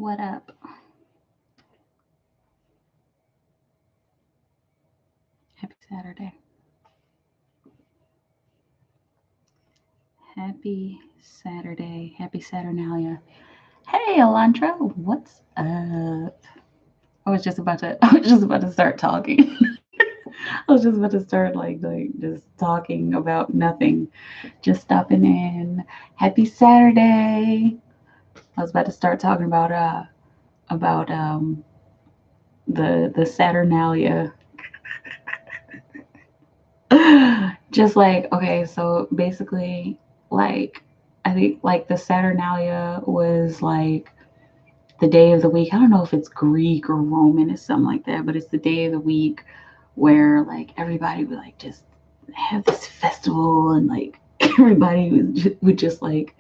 What up? Happy Saturday. Happy Saturday. Happy Saturnalia. Hey, Elantra, what's up? I was just about to start talking. I was just about to start like just talking about nothing. Just stopping in. Happy Saturday. I was about to start talking about the Saturnalia. Just like, okay, so basically, like, I think like the Saturnalia was like the day of the week. I don't know if it's Greek or Roman or something like that, but it's the day of the week where like everybody would like just have this festival and like everybody would just like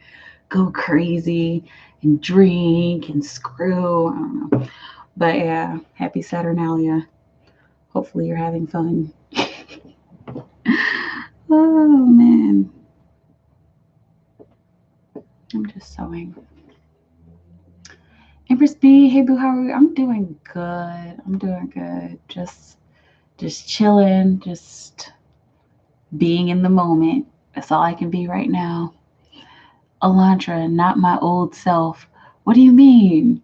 go crazy and drink and screw. I don't know. But yeah, happy Saturnalia. Hopefully you're having fun. Oh man, I'm just sewing. Empress B, hey boo, how are you? I'm doing good. I'm doing good. Just chilling, just being in the moment. That's all I can be right now. Elantra, not my old self. What do you mean?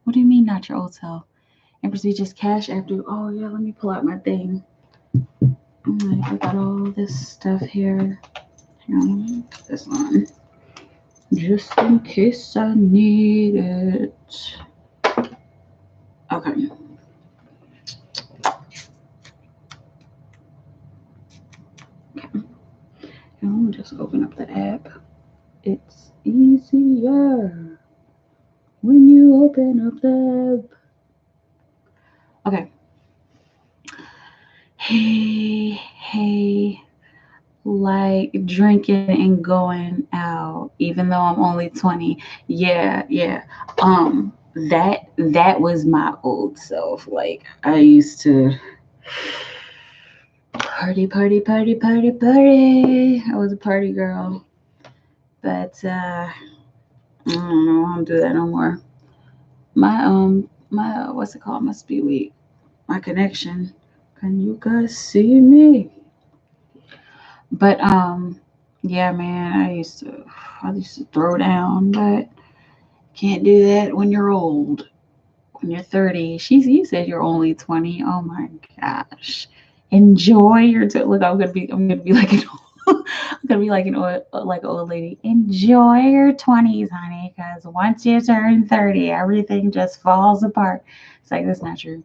What do you mean not your old self? Empress B, just cash after. Oh yeah, let me pull out my thing. I got all this stuff here. Hang on, let me put this on. Just in case I need it. Okay. Now let me just open up the app. It's easier when you open up the app. Okay. Hey, like drinking and going out, even though I'm only 20. Yeah. That was my old self. Like I used to party. I was a party girl. But I don't know, I don't do that no more. My what's it called? Must be weak. My connection. Can you guys see me? But yeah, man, I used to throw down, but can't do that when you're old. When you're 30. You said you're only 20. Oh my gosh. Enjoy your look, I'm gonna be like an I'm gonna be like an old lady. Enjoy your 20s, honey, because once you turn 30, everything just falls apart. It's like that's not true.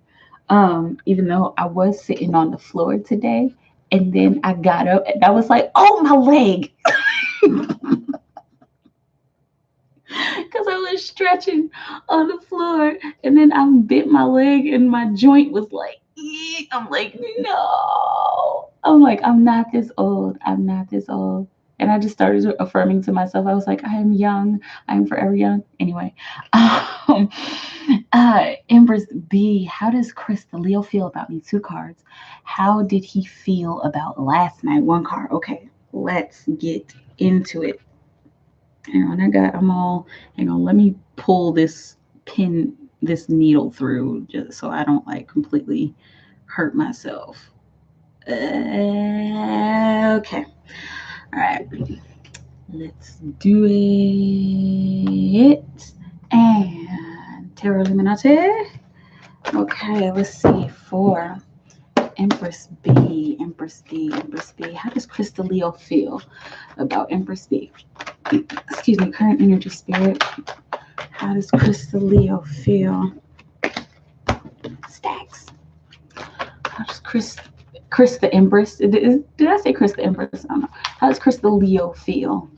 Even though I was sitting on the floor today, and then I got up and I was like, oh my leg. Because I was stretching on the floor and then I bit my leg and my joint was like, eek. I'm like, no. I'm like, I'm not this old. I'm not this old. And I just started affirming to myself. I was like, I am young. I am forever young. Anyway, um, Empress B, how does Chris the Leo feel about me? 2 cards. How did he feel about last night? 1 card. Okay, let's get into it. Hang on, hang on, let me pull this needle through just so I don't like completely hurt myself. Okay. All right. Let's do it. And Terra Illuminati. Okay, let's see. For Empress B. How does Crystal Leo feel about Empress B? Excuse me, current energy spirit. How does Crystal Leo feel? Stacks. How does Chris the Empress? Did I say Chris the Empress? I don't know. How does Crystal Leo feel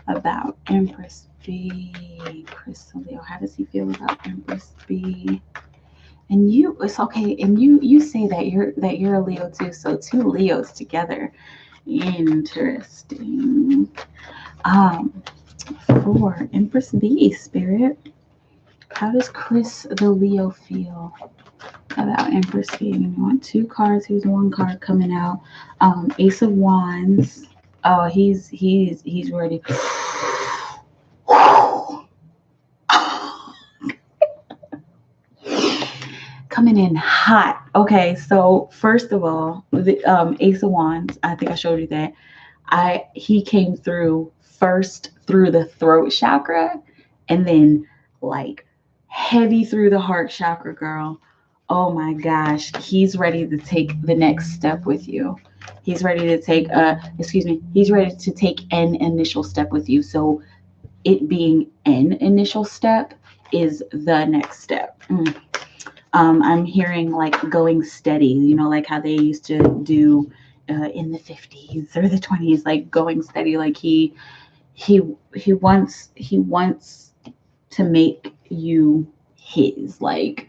about Empress B? Crystal Leo. How does he feel about Empress B? And it's okay. And you say that you're a Leo too. So 2 Leos together. Interesting. For Empress B spirit, how does Chris the Leo feel about Empress B? You want 2 cards. Here's 1 card coming out. Ace of Wands. Oh, he's ready. coming in hot. Okay, so first of all, the Ace of Wands. I think I showed you that. He came through first through the throat chakra, and then like heavy through the heart chakra, girl. Oh my gosh, he's ready to take the next step with you. He's ready to take he's ready to take an initial step with you. So it being an initial step is the next step. I'm hearing like going steady, like how they used to do in the 50s or the 20s, like going steady. Like he wants to make you his, like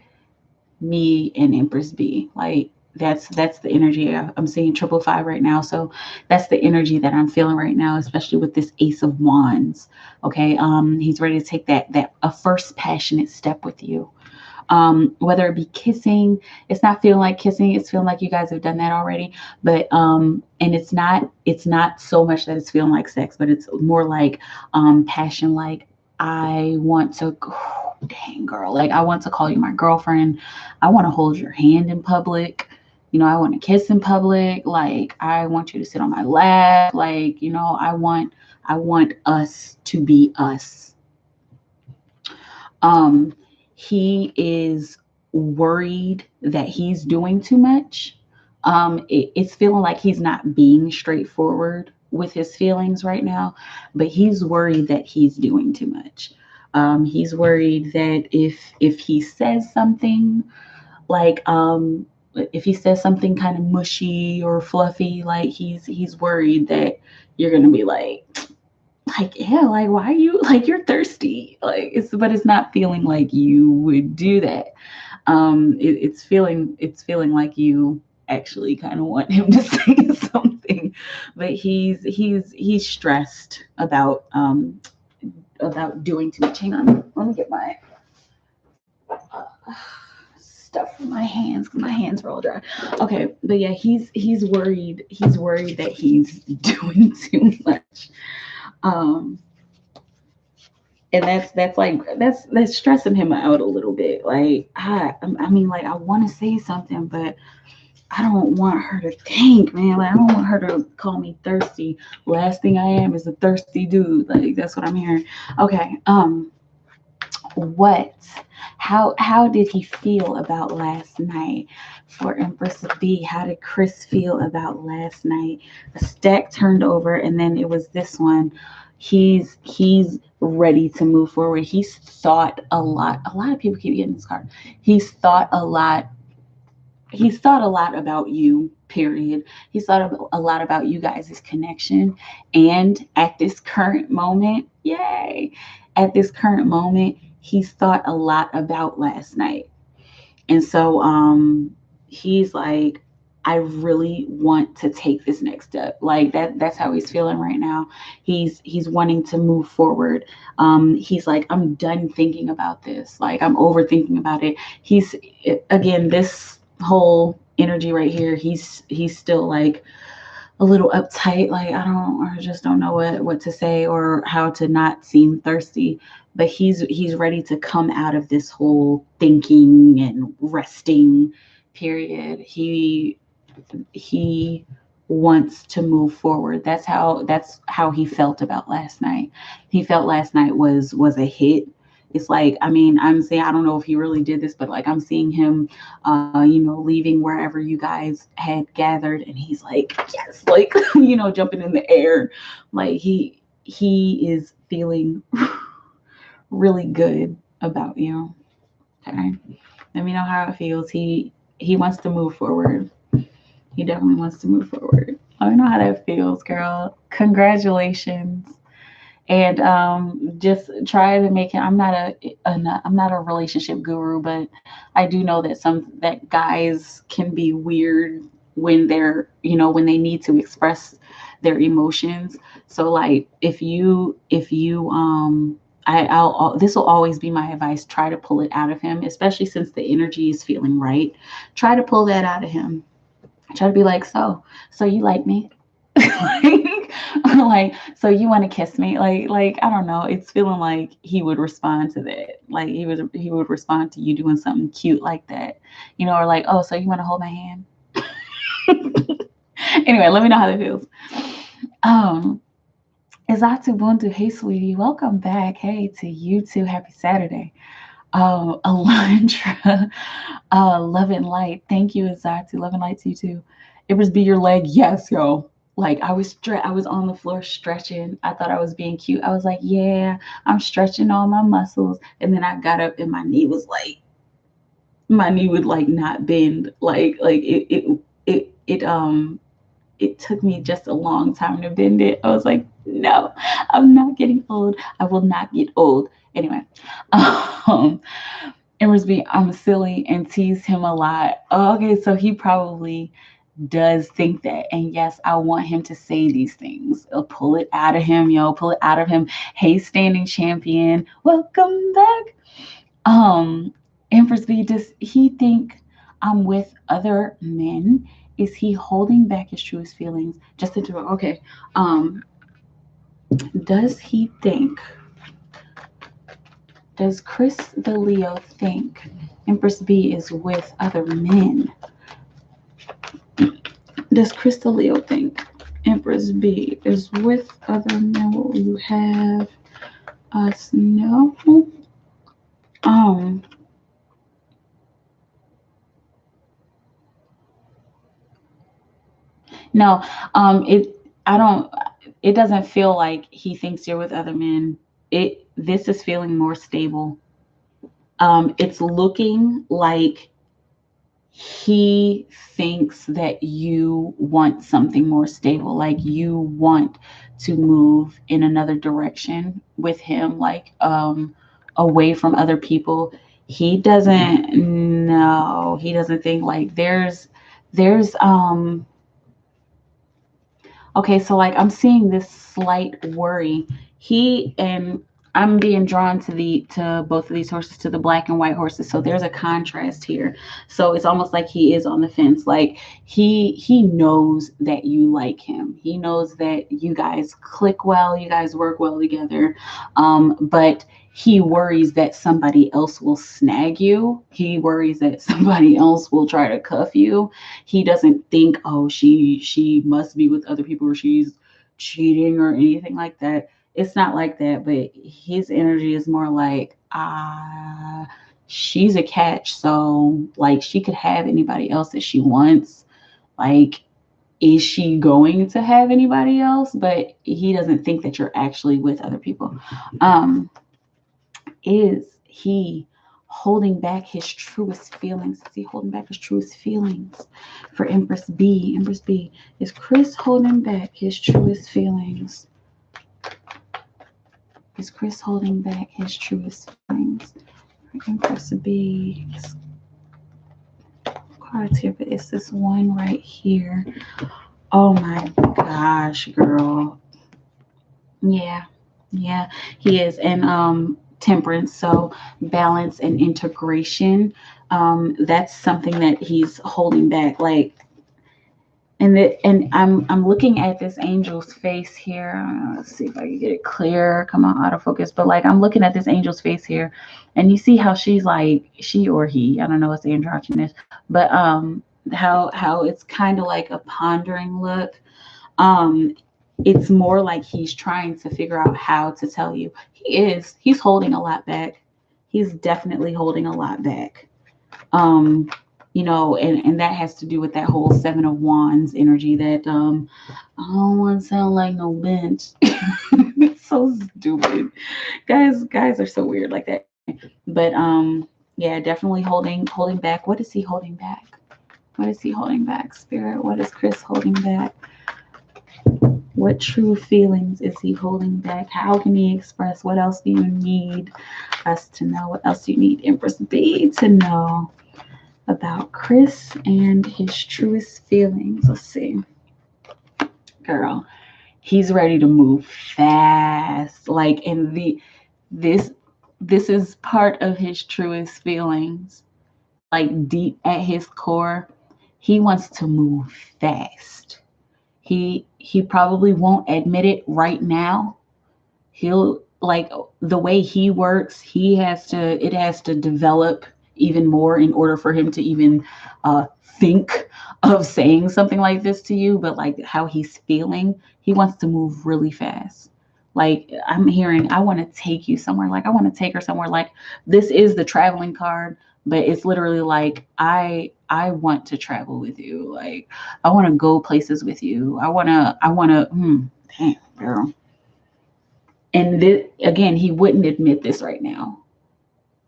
me and Empress B. Like that's the energy. I'm seeing 555 right now, so that's the energy that I'm feeling right now, especially with this Ace of Wands. Okay, he's ready to take that a first passionate step with you. Whether it be kissing, it's not feeling like kissing, it's feeling like you guys have done that already. But and it's not so much that it's feeling like sex, but it's more like passion. Like I want to, oh, dang girl, like I want to call you my girlfriend. I want to hold your hand in public. I want to kiss in public. Like I want you to sit on my lap. Like, I want us to be us. um he is worried that he's doing too much. It's feeling like he's not being straightforward with his feelings right now, but he's worried that he's doing too much. He's worried that if he says something like if he says something kind of mushy or fluffy, like he's worried that you're gonna be like, yeah, like why are you, like, you're thirsty, like but it's not feeling like you would do that. It's feeling like you actually kind of want him to say something, but he's stressed about doing too much. Hang on, let me get my uh, stuff from my hands because my hands are all dry. Okay, but yeah, he's worried that he's doing too much. um and that's stressing him out a little bit. Like I mean, like I want to say something, but I don't want her to think, man. Like I don't want her to call me thirsty. Last thing I am is a thirsty dude. Like that's what I'm hearing. Okay. What? How did he feel about last night? For Empress B, how did Chris feel about last night? The stack turned over, and then it was this one. He's ready to move forward. He's thought a lot. A lot of people keep getting this card. He's thought a lot. He's thought a lot about you. Period. He's thought a lot about you guys' connection, and at this current moment, yay! At this current moment, he's thought a lot about last night. And so he's like, I really want to take this next step. Like that's how he's feeling right now. He's wanting to move forward. He's like, I'm done thinking about this. Like I'm overthinking about it. He's again, this whole energy right here, he's still like a little uptight, like I just don't know what to say or how to not seem thirsty. But he's ready to come out of this whole thinking and resting period. He wants to move forward. That's how he felt about last night. He felt last night was a hit. It's like, I mean, I'm saying, I don't know if he really did this, but like I'm seeing him leaving wherever you guys had gathered, and he's like, yes, like, jumping in the air. Like he is feeling really good about you. Okay. Let me know how it feels. He wants to move forward. He definitely wants to move forward. Let me know how that feels, girl. Congratulations. And just try to make it. I'm not a relationship guru, but I do know that guys can be weird when when they need to express their emotions. So like if you this will always be my advice. Try to pull it out of him, especially since the energy is feeling right. Try to pull that out of him. Try to be like, so you like me? like, so you want to kiss me? Like I don't know. It's feeling like he would respond to that. Like he would respond to you doing something cute like that, or like, oh, so you want to hold my hand? Anyway, let me know how that feels. Um, Izatu Bundu, hey sweetie, welcome back. Hey to you too. Happy Saturday. Alondra, love and light. Thank you, Izatu. Love and light to you too. It was be your leg. Yes, yo. Like I was on the floor stretching. I thought I was being cute. I was like, yeah, I'm stretching all my muscles. And then I got up and my knee would like not bend. Like it took me just a long time to bend it. I was like, no, I'm not getting old. I will not get old. Anyway, um, Emersby, I'm silly and tease him a lot. Oh, okay, so he probably does think that. And yes, I want him to say these things. Pull it out of him, yo. Pull it out of him. Hey, standing champion. Welcome back. Empress B, does he think I'm with other men? Is he holding back his truest feelings? Just into it. Okay. Does he think, does Chris the Leo think Empress B is with other men? Does Chris the Leo think Empress B is with other men? What will you have us know? Um, no, I don't, it doesn't feel like he thinks you're with other men. This is feeling more stable. It's looking like he thinks that you want something more stable, like you want to move in another direction with him, like away from other people. He doesn't know, he doesn't think like there's okay, so like I'm seeing this slight worry. He and I'm being drawn to both of these horses, to the black and white horses. So there's a contrast here. So it's almost like he is on the fence. Like he knows that you like him. He knows that you guys click well, you guys work well together. But he worries that somebody else will snag you. He worries that somebody else will try to cuff you. He doesn't think, oh, she must be with other people or she's cheating or anything like that. It's not like that, but his energy is more like, she's a catch, so like she could have anybody else that she wants. Like, is she going to have anybody else? But he doesn't think that you're actually with other people. Is he holding back his truest feelings? Is he holding back his truest feelings for Empress B? Empress B, is Chris holding back his truest feelings? Is Chris holding back his truest feelings for Empress B? It's cards here, but it's this one right here. Oh my gosh, girl. Yeah, yeah, he is. And temperance, so balance and integration. That's something that he's holding back. Like, and I'm looking at this angel's face here. Let's see if I can get it clear. Come on, autofocus. But like I'm looking at this angel's face here, and you see how she's like, she or he, I don't know, it's androgynous, but how it's kind of like a pondering look. um it's more like he's trying to figure out how to tell you. He's holding a lot back. He's definitely holding a lot back. um and that has to do with that whole Seven of Wands energy that I don't want to sound like no bench. It's so stupid. Guys are so weird like that. But yeah, definitely holding back. What is he holding back? What is he holding back, Spirit? What is Chris holding back? What true feelings is he holding back? How can he express? What else do you need us to know? What else do you need Empress B to know about Chris and his truest feelings? Let's see. Girl, he's ready to move fast. Like in this this is part of his truest feelings. Like deep at his core, he wants to move fast. He probably won't admit it right now. He'll like the way he works, it has to develop even more in order for him to even think of saying something like this to you. But like how he's feeling, he wants to move really fast. Like I'm hearing, I want to take you somewhere. Like I want to take her somewhere. Like this is the traveling card, but it's literally like I want to travel with you. Like I want to go places with you. Damn, girl. And again, he wouldn't admit this right now,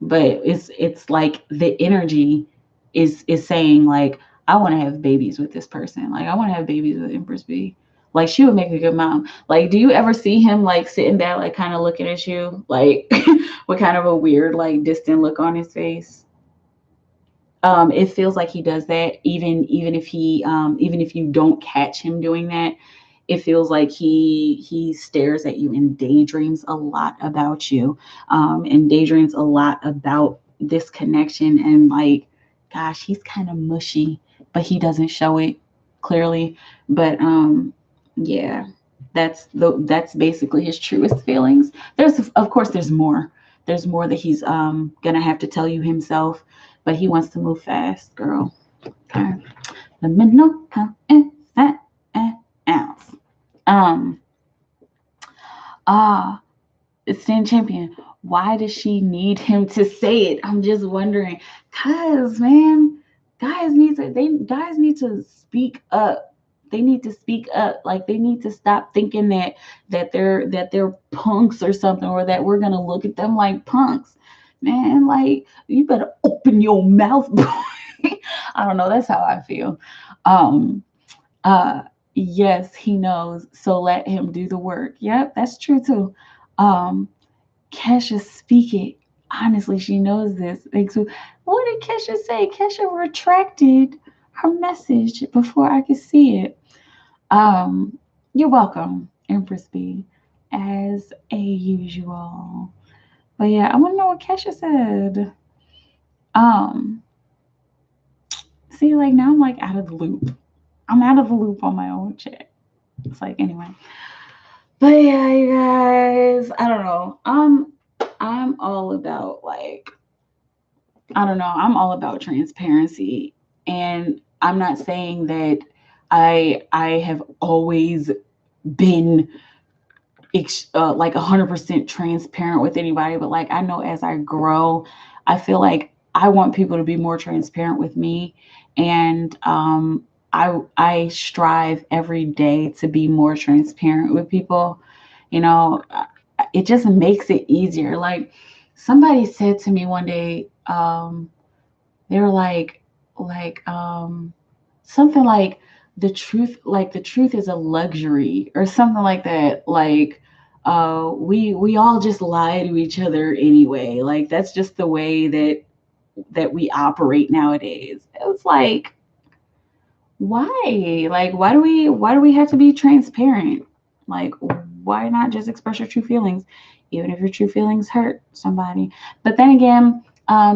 but it's like the energy is saying like I want to have babies with this person. Like I want to have babies with Empress B. Like she would make a good mom. Like, do you ever see him like sitting back, like kind of looking at you, like with kind of a weird, like distant look on his face? It feels like he does that even if you don't catch him doing that. It feels like he stares at you and daydreams a lot about you, and daydreams a lot about this connection. And like, gosh, he's kind of mushy, but he doesn't show it clearly. But yeah, that's basically his truest feelings. There's of course there's more. There's more that he's gonna have to tell you himself, but he wants to move fast, girl. Okay. Let me know how it sounds. Um, ah, Stand Champion. Why does she need him to say it? I'm just wondering. Cause man, guys need to speak up. They need to speak up. Like they need to stop thinking that they're punks or something, or that we're gonna look at them like punks. Man, like you better open your mouth. I don't know. That's how I feel. Um, uh, yes, he knows. So let him do the work. Yep, that's true too. Um, Kesha, speak it. Honestly, she knows this. Like, so what did Kesha say? Kesha retracted her message before I could see it. Um, you're welcome, Empress B, as a usual. But yeah, I want to know what Kesha said. Um, See, like now I'm like out of the loop. I'm out of the loop on my own chat. It's like anyway. But yeah, you guys, I don't know. I'm all about like I don't know. I'm all about transparency, and I'm not saying that I have always been like 100% transparent with anybody, but like I know as I grow, I feel like I want people to be more transparent with me, and I strive every day to be more transparent with people. You know, it just makes it easier. Like somebody said to me one day, they were like something like the truth is a luxury or something like that. Like we all just lie to each other anyway. Like that's just the way that we operate nowadays. It's like why? Like why do we have to be transparent? Like why not just express your true feelings, even if your true feelings hurt somebody? But then again,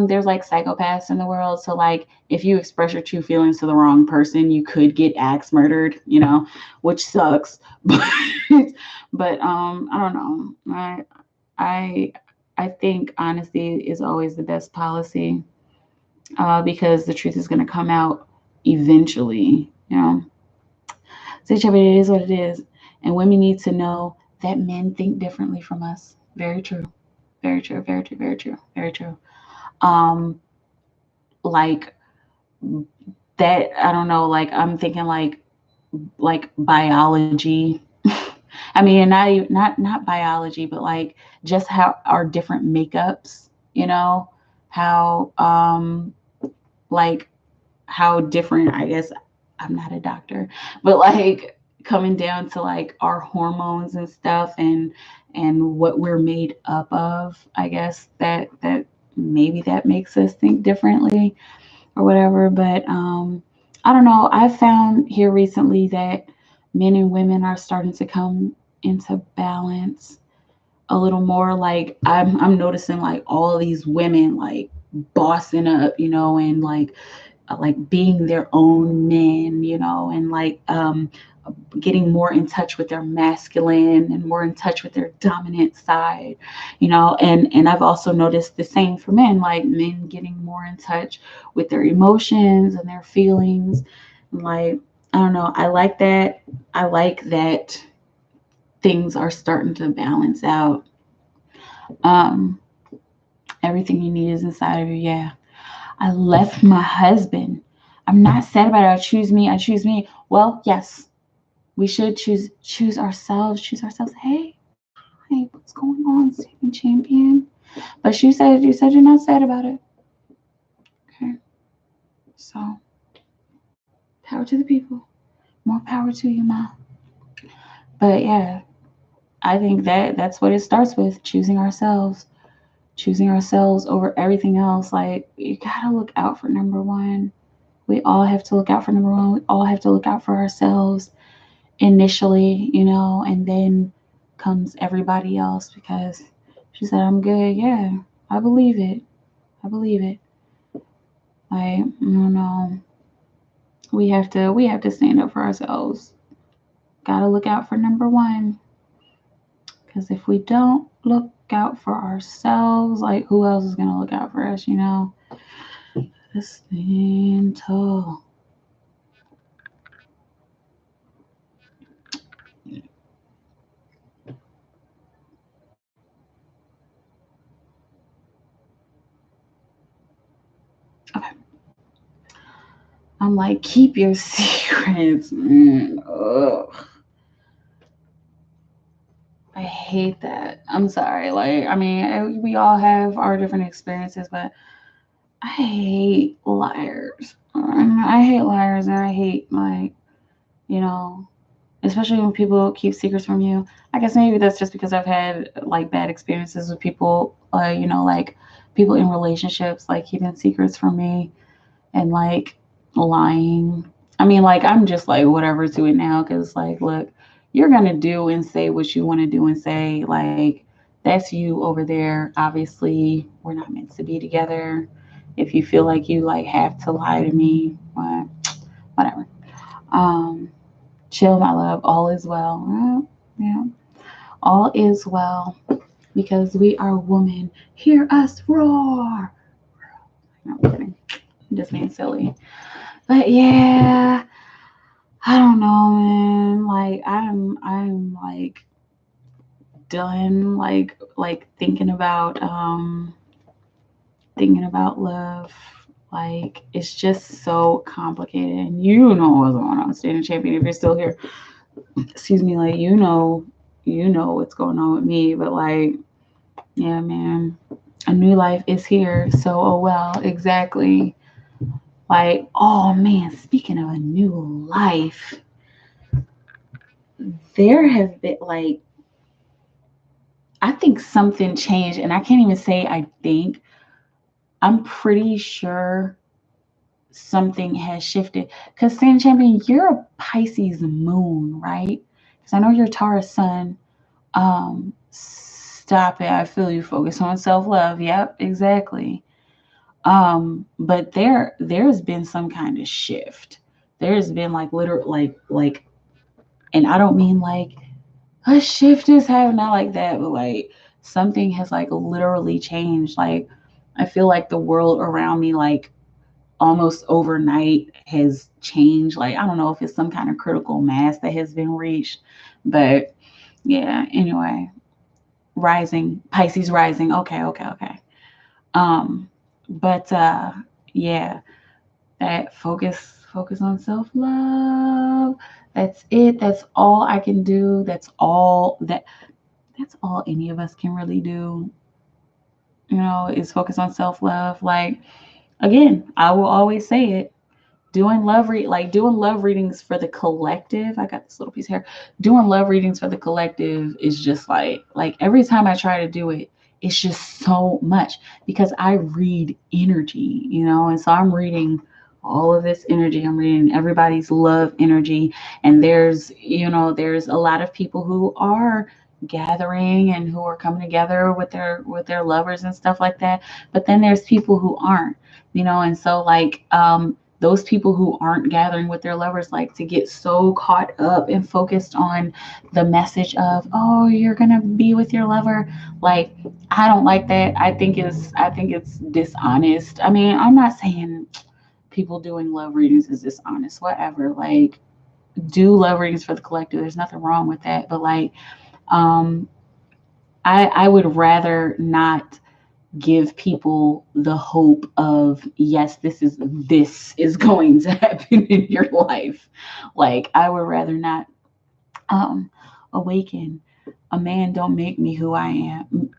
there's like psychopaths in the world. So like if you express your true feelings to the wrong person, you could get axe murdered, which sucks. But I don't know. I I think honesty is always the best policy, because the truth is going to come out eventually. So it is what it is, and women need to know that men think differently from us. Very true. Very true. Very true. Very true. Very true. Um, like that. I don't know. Like I'm thinking like biology. I mean, not biology, but like just how our different makeups. How like how different. I guess I'm not a doctor, but like coming down to like our hormones and stuff, and what we're made up of. I guess that maybe that makes us think differently or whatever. But I don't know. I found here recently that men and women are starting to come into balance a little more. Like I'm noticing like all these women like bossing up, and like like being their own men, you know, and like getting more in touch with their masculine and more in touch with their dominant side, you know. And I've also noticed the same for men, like men getting more in touch with their emotions and their feelings. Like, I don't know, I like that. I like that things are starting to balance out. um Everything you need is inside of you. Yeah, I left my husband. I'm not sad about it. I choose me. I choose me. Well, yes, we should choose ourselves. Choose ourselves. Hey, what's going on, Stephen Champion? But you said you're not sad about it. Okay, so power to the people. More power to you, ma. But yeah, I think that's what it starts with: choosing ourselves over everything else. Like, you gotta look out for number one. We all have to look out for number one. We all have to look out for ourselves initially, you know, and then comes everybody else. Because she said, I'm good. Yeah, I believe it. I believe it. Like, I don't know. We have to stand up for ourselves. Gotta look out for number one. Because if we don't look out for ourselves, like, who else is gonna look out for us, you know? Just stand tall. Okay. I'm like, keep your secrets. Ugh. I hate that. I'm sorry. Like, I mean, we all have our different experiences, but I hate liars. I hate liars, and I hate, like, you know, especially when people keep secrets from you. I guess maybe that's just because I've had like bad experiences with people, you know, like people in relationships, like keeping secrets from me and like lying. I mean, like, I'm just like whatever to it now, because like, look, you're gonna do and say what you want to do and say. Like, that's you over there. Obviously, we're not meant to be together. If you feel like you like have to lie to me, whatever. Um, Chill, my love. All is well. Yeah, all is well, because we are women. Hear us roar. No, I'm kidding. I'm just being silly. But yeah, I don't know, man. Like, I'm like done. Like thinking about love. Like, it's just so complicated, and you know what's going on, Standing Champion. If you're still here, excuse me. Like, you know what's going on with me. But like, yeah, man, a new life is here. So, oh well, exactly. Like, oh man, speaking of a new life, there have been like, I think something changed, and I can't even say I think. I'm pretty sure something has shifted. Because, Sand Champion, you're a Pisces moon, right? Because I know you're Taurus sun. Stop it. I feel you. Focus on self love. Yep, exactly. But there's been some kind of shift. There's been like literal like, and I don't mean like a shift is happening, not like that, but like something has like literally changed. Like, I feel like the world around me, like, almost overnight has changed. Like, I don't know if it's some kind of critical mass that has been reached, but yeah. Anyway, rising Pisces rising. Okay, okay, okay. Um, but yeah, that focus on self love. That's it. That's all I can do. That's all any of us can really do, you know, is focus on self love. Like, again, I will always say it. Doing love readings for the collective. I got this little piece here. Doing love readings for the collective is just like every time I try to do it, it's just so much, because I read energy, you know, and so I'm reading all of this energy. I'm reading everybody's love energy, and there's a lot of people who are gathering and who are coming together with their lovers and stuff like that. But then there's people who aren't, you know, and so like those people who aren't gathering with their lovers like to get so caught up and focused on the message of, oh, you're gonna be with your lover. Like, I don't like that. I think it's dishonest. I mean, I'm not saying people doing love readings is dishonest, whatever. Like, do love readings for the collective. There's nothing wrong with that. But like, um, I would rather not give people the hope of, yes, this is going to happen in your life. Like, I would rather not um awaken. A man don't make me who I am.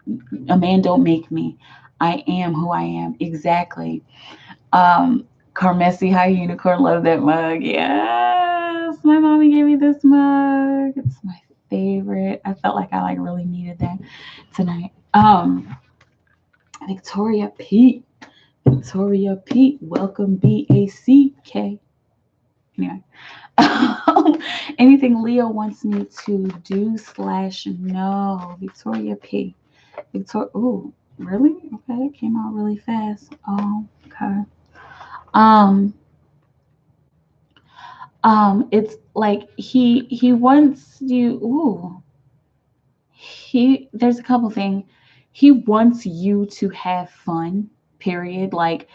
A man don't make me. I am who I am. Exactly. Carmessi High Unicorn, love that mug. Yes, my mommy gave me this mug. It's my favorite. I felt like I like really needed that tonight. Victoria Pete. Victoria Pete. Welcome, BACK. Anyway. Anything Leo wants me to do slash no. Victoria P. Victoria. Ooh, really? Okay, it came out really fast. Oh, okay. Um, it's like he wants you. Ooh, there's a couple things. He wants you to have fun. Period. Like,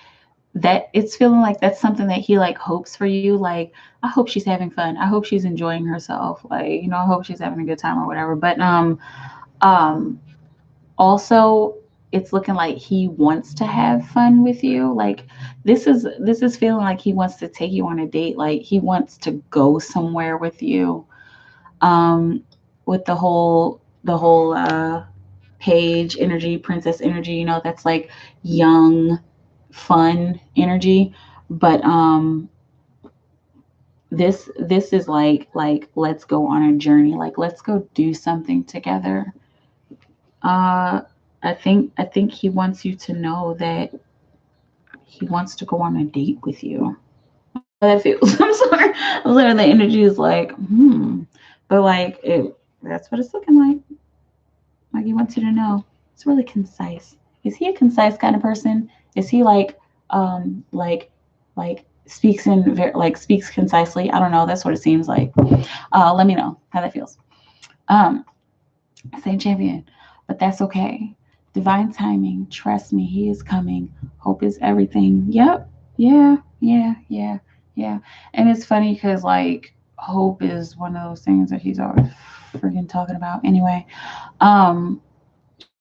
that, it's feeling like that's something that he like hopes for you. Like, I hope she's having fun. I hope she's enjoying herself. Like, I hope she's having a good time or whatever. But um also, it's looking like he wants to have fun with you. Like, this is feeling like he wants to take you on a date. Like, he wants to go somewhere with you. Um with the whole page energy, princess energy, that's like young, fun energy. But this is like let's go on a journey, like let's go do something together. uh I think he wants you to know that he wants to go on a date with you. That feels I'm sorry, the energy is like, but like, that's what it's looking like he wants you to know. It's really concise. Is he a concise kind of person? Is he like speaks speaks concisely? I don't know. That's what it seems like. Let me know how that feels. Um, Same champion, but that's okay. Divine timing. Trust me, he is coming. Hope is everything. Yep. Yeah. Yeah. Yeah. Yeah. And it's funny because like hope is one of those things that he's always freaking talking about. Anyway,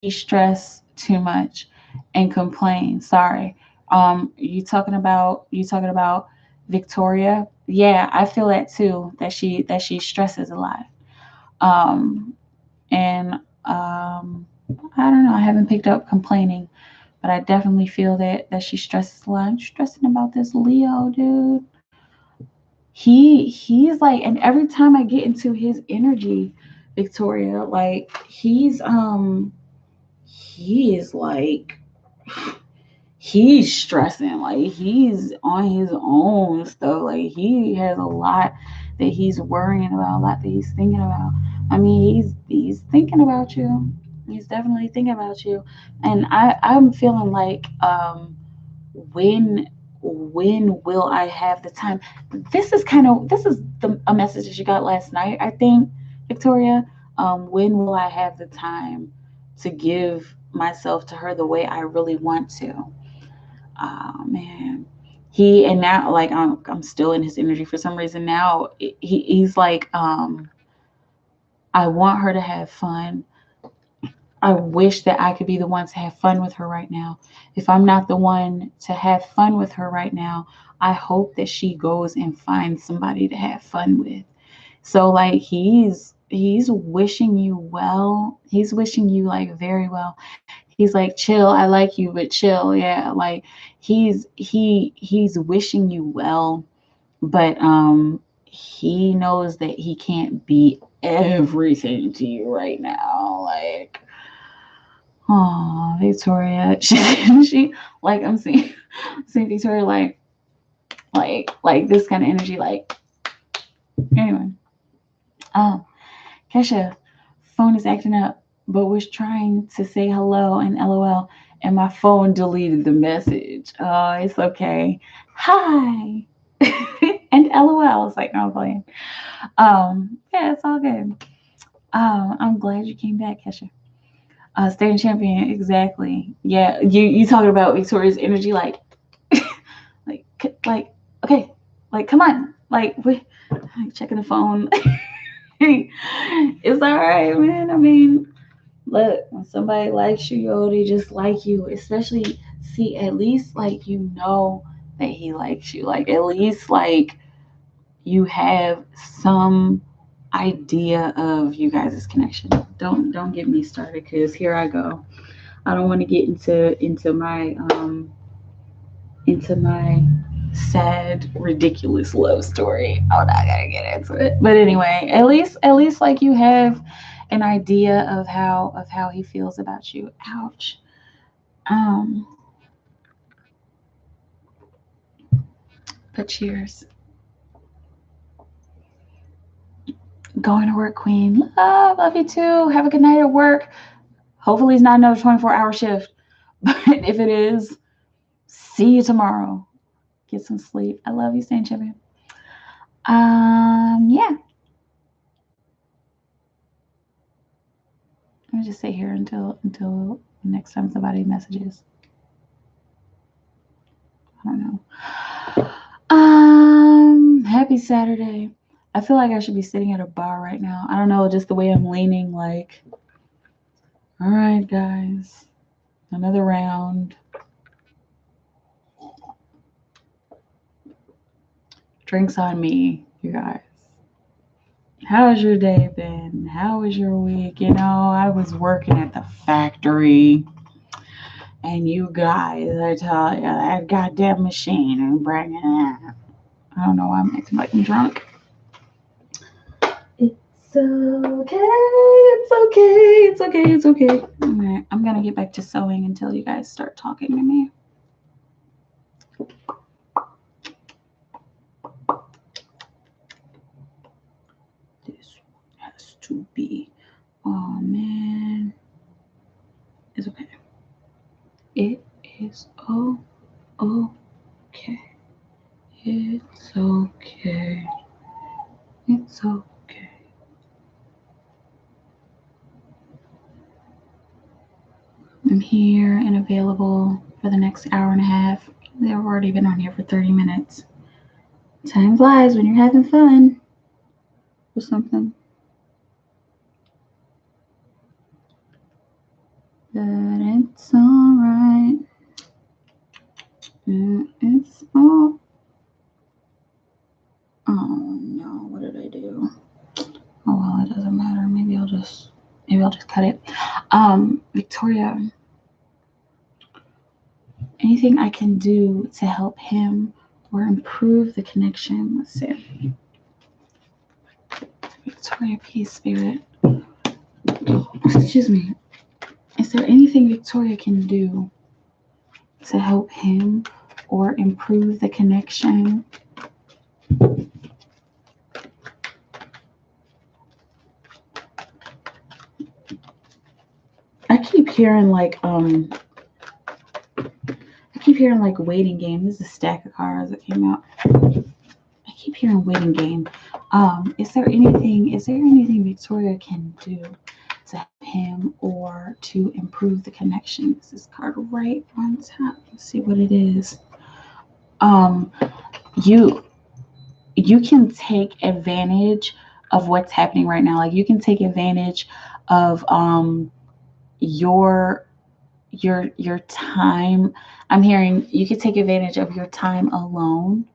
she stress too much and complain. Sorry. You talking about Victoria? Yeah, I feel that too. That she stresses a lot. Um, and I don't know. I haven't picked up complaining, but I definitely feel that she stresses a lot. I'm stressing about this Leo dude. He's like, and every time I get into his energy, Victoria, like he is like he's stressing, like he's on his own stuff, like he has a lot that he's worrying about, a lot that he's thinking about. I mean, he's thinking about you. He's definitely thinking about you. And I'm feeling like when when will I have the time? This is a message that you got last night, I think, Victoria. When will I have the time to give myself to her the way I really want to? Oh man. And now, like, I'm still in his energy for some reason now. He's like, I want her to have fun. I wish that I could be the one to have fun with her right now. If I'm not the one to have fun with her right now, I hope that she goes and finds somebody to have fun with. So like he's wishing you well. He's wishing you like very well. He's like, chill, I like you, but chill. Yeah, like he's wishing you well, but he knows that he can't be everything to you right now. Like, oh, Victoria, she like I'm seeing Victoria like this kind of energy. Like, anyway, oh, Kesha, phone is acting up, but was trying to say hello and LOL, and my phone deleted the message. Oh, it's okay. Hi. And LOL. It's like, no, I'm playing. Yeah, it's all good. I'm glad you came back, Kesha. Staying champion, exactly. Yeah, you talking about Victoria's energy, like, okay, like, come on, like, we like checking the phone. It's all right, man. I mean, look, when somebody likes you, yo, they just like you. Especially, see, at least like you know that he likes you. Like at least like you have some idea of you guys' connection. Don't get me started, because here I go. I don't want to get into my sad, ridiculous love story. I'm not gonna get into it. But anyway, at least like you have an idea of how he feels about you. Ouch. Um, but cheers. Going to work, Queen. Love you too. Have a good night at work. Hopefully it's not another 24-hour shift. But if it is, see you tomorrow. Get some sleep. I love you, Stan Champion. Yeah. Let me just sit here until next time somebody messages. I don't know. Happy Saturday. I feel like I should be sitting at a bar right now. I don't know, just the way I'm leaning, like, all right, guys, another round. Drinks on me, you guys. How's your day been? How was your week? I was working at the factory, and you guys, I tell you, that goddamn machine and bringing it in. I don't know why I'm acting like I'm drunk. It's okay. It's okay. It's okay. It's okay. All right. I'm going to get back to sewing until you guys start talking to me. This has to be. Oh, man. It's okay. It is okay. It's okay. It's okay. I'm here and available for the next hour and a half. They've already been on here for 30 minutes. Time flies when you're having fun or something. But it's alright. It's all. Oh no, what did I do? Oh well, it doesn't matter. Maybe I'll just cut it. Victoria, anything I can do to help him or improve the connection? Let's see. Victoria, peace, spirit. Excuse me. Is there anything Victoria can do to help him or improve the connection? I keep hearing like waiting game. This is a stack of cards that came out. I keep hearing waiting game. Is there anything Victoria can do to help him or to improve the connection? Is this card right on top? Let's see what it is. You can take advantage of what's happening right now. Like you can take advantage of your time. I'm hearing you can take advantage of your time alone,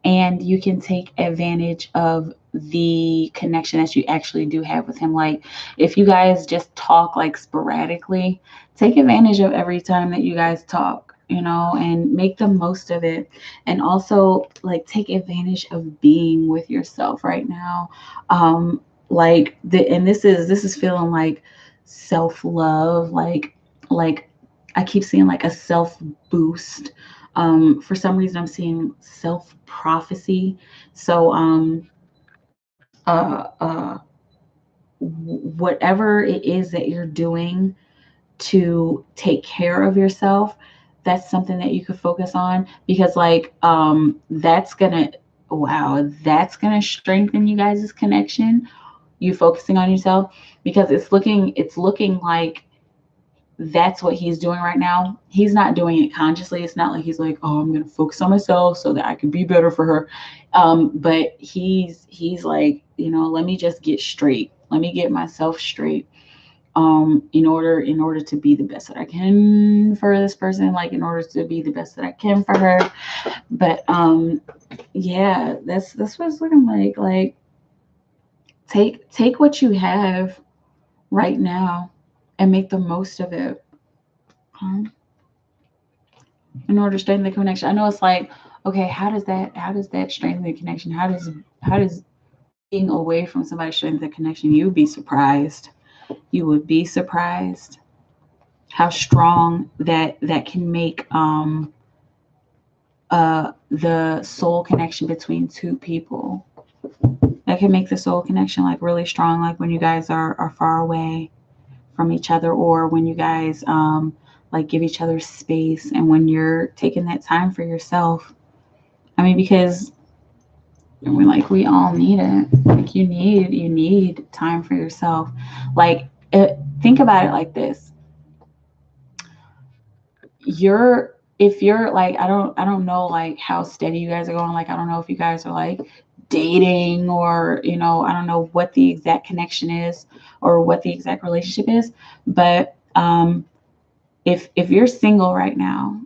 and you can take advantage of the connection that you actually do have with him. Like if you guys just talk like sporadically, take advantage of every time that you guys talk, and make the most of it. And also like take advantage of being with yourself right now. And this is feeling like self-love, like I keep seeing like a self boost. For some reason, I'm seeing self prophecy. So, uh, uh, whatever it is that you're doing to take care of yourself, that's something that you could focus on, because like that's gonna wow, that's going to strengthen you guys' connection. You focusing on yourself, because it's looking like that's what he's doing right now. He's not doing it consciously. It's not like he's like, oh, I'm gonna focus on myself so that I can be better for her. But he's like, let me just get straight. Let me get myself straight. In order to be the best that I can for this person, like in order to be the best that I can for her. But yeah, that's what it's looking like. Like, take what you have right now and make the most of it. Um, in order to strengthen the connection. I know it's like, okay, how does that strengthen the connection? How does being away from somebody strengthen the connection? You would be surprised. You would be surprised how strong that can make the soul connection between two people. That can make the soul connection like really strong, like when you guys are far away from each other, or when you guys like give each other space, and when you're taking that time for yourself. I mean, because we all need it. Like, you need time for yourself. Like, think about it like this. If you're like, I don't know like how steady you guys are going. Like, I don't know if you guys are like dating, or I don't know what the exact connection is or what the exact relationship is. But if you're single right now,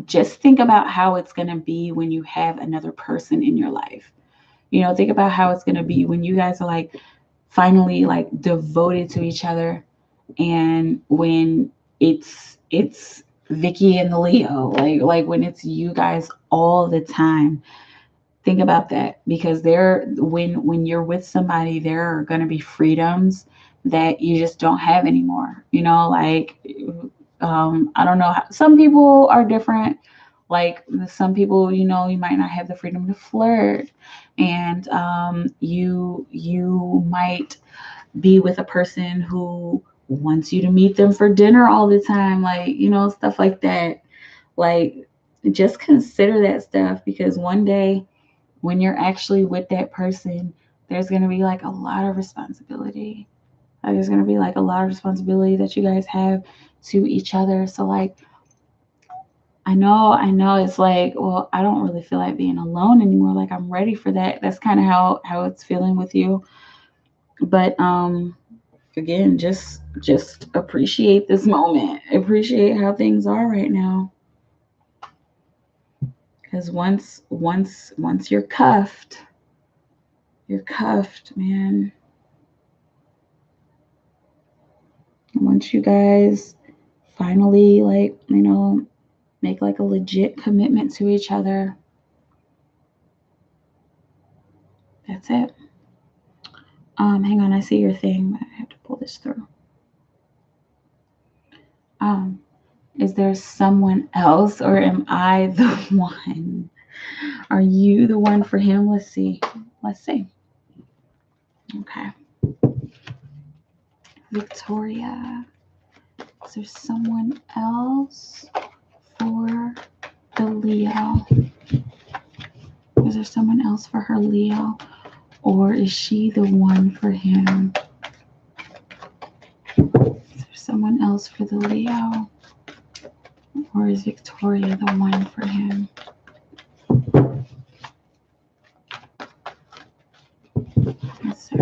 just think about how it's going to be when you have another person in your life. Think about how it's going to be when you guys are like finally like devoted to each other, and when it's Vicky and the Leo, like when it's you guys all the time. Think about that, because when you're with somebody, there are going to be freedoms that you just don't have anymore. Like, I don't know, some people are different. Like, some people, you might not have the freedom to flirt, and you might be with a person who wants you to meet them for dinner all the time, like, stuff like that. Like, just consider that stuff, because one day when you're actually with that person, there's going to be like a lot of responsibility. Like, there's going to be like a lot of responsibility that you guys have to each other. So like, I know it's like, well, I don't really feel like being alone anymore. Like, I'm ready for that. That's kind of how it's feeling with you. But again, just appreciate this moment. Appreciate how things are right now. Because once you're cuffed, man. Once you guys finally, like, make like a legit commitment to each other, that's it. Hang on, I see your thing. I have to pull this through. Um, is there someone else, or am I the one? Are you the one for him? Let's see. Let's see. Okay. Victoria. Is there someone else for the Leo? Is there someone else for her Leo? Or is she the one for him? Is there someone else for the Leo? Or is Victoria the one for him? Let's see.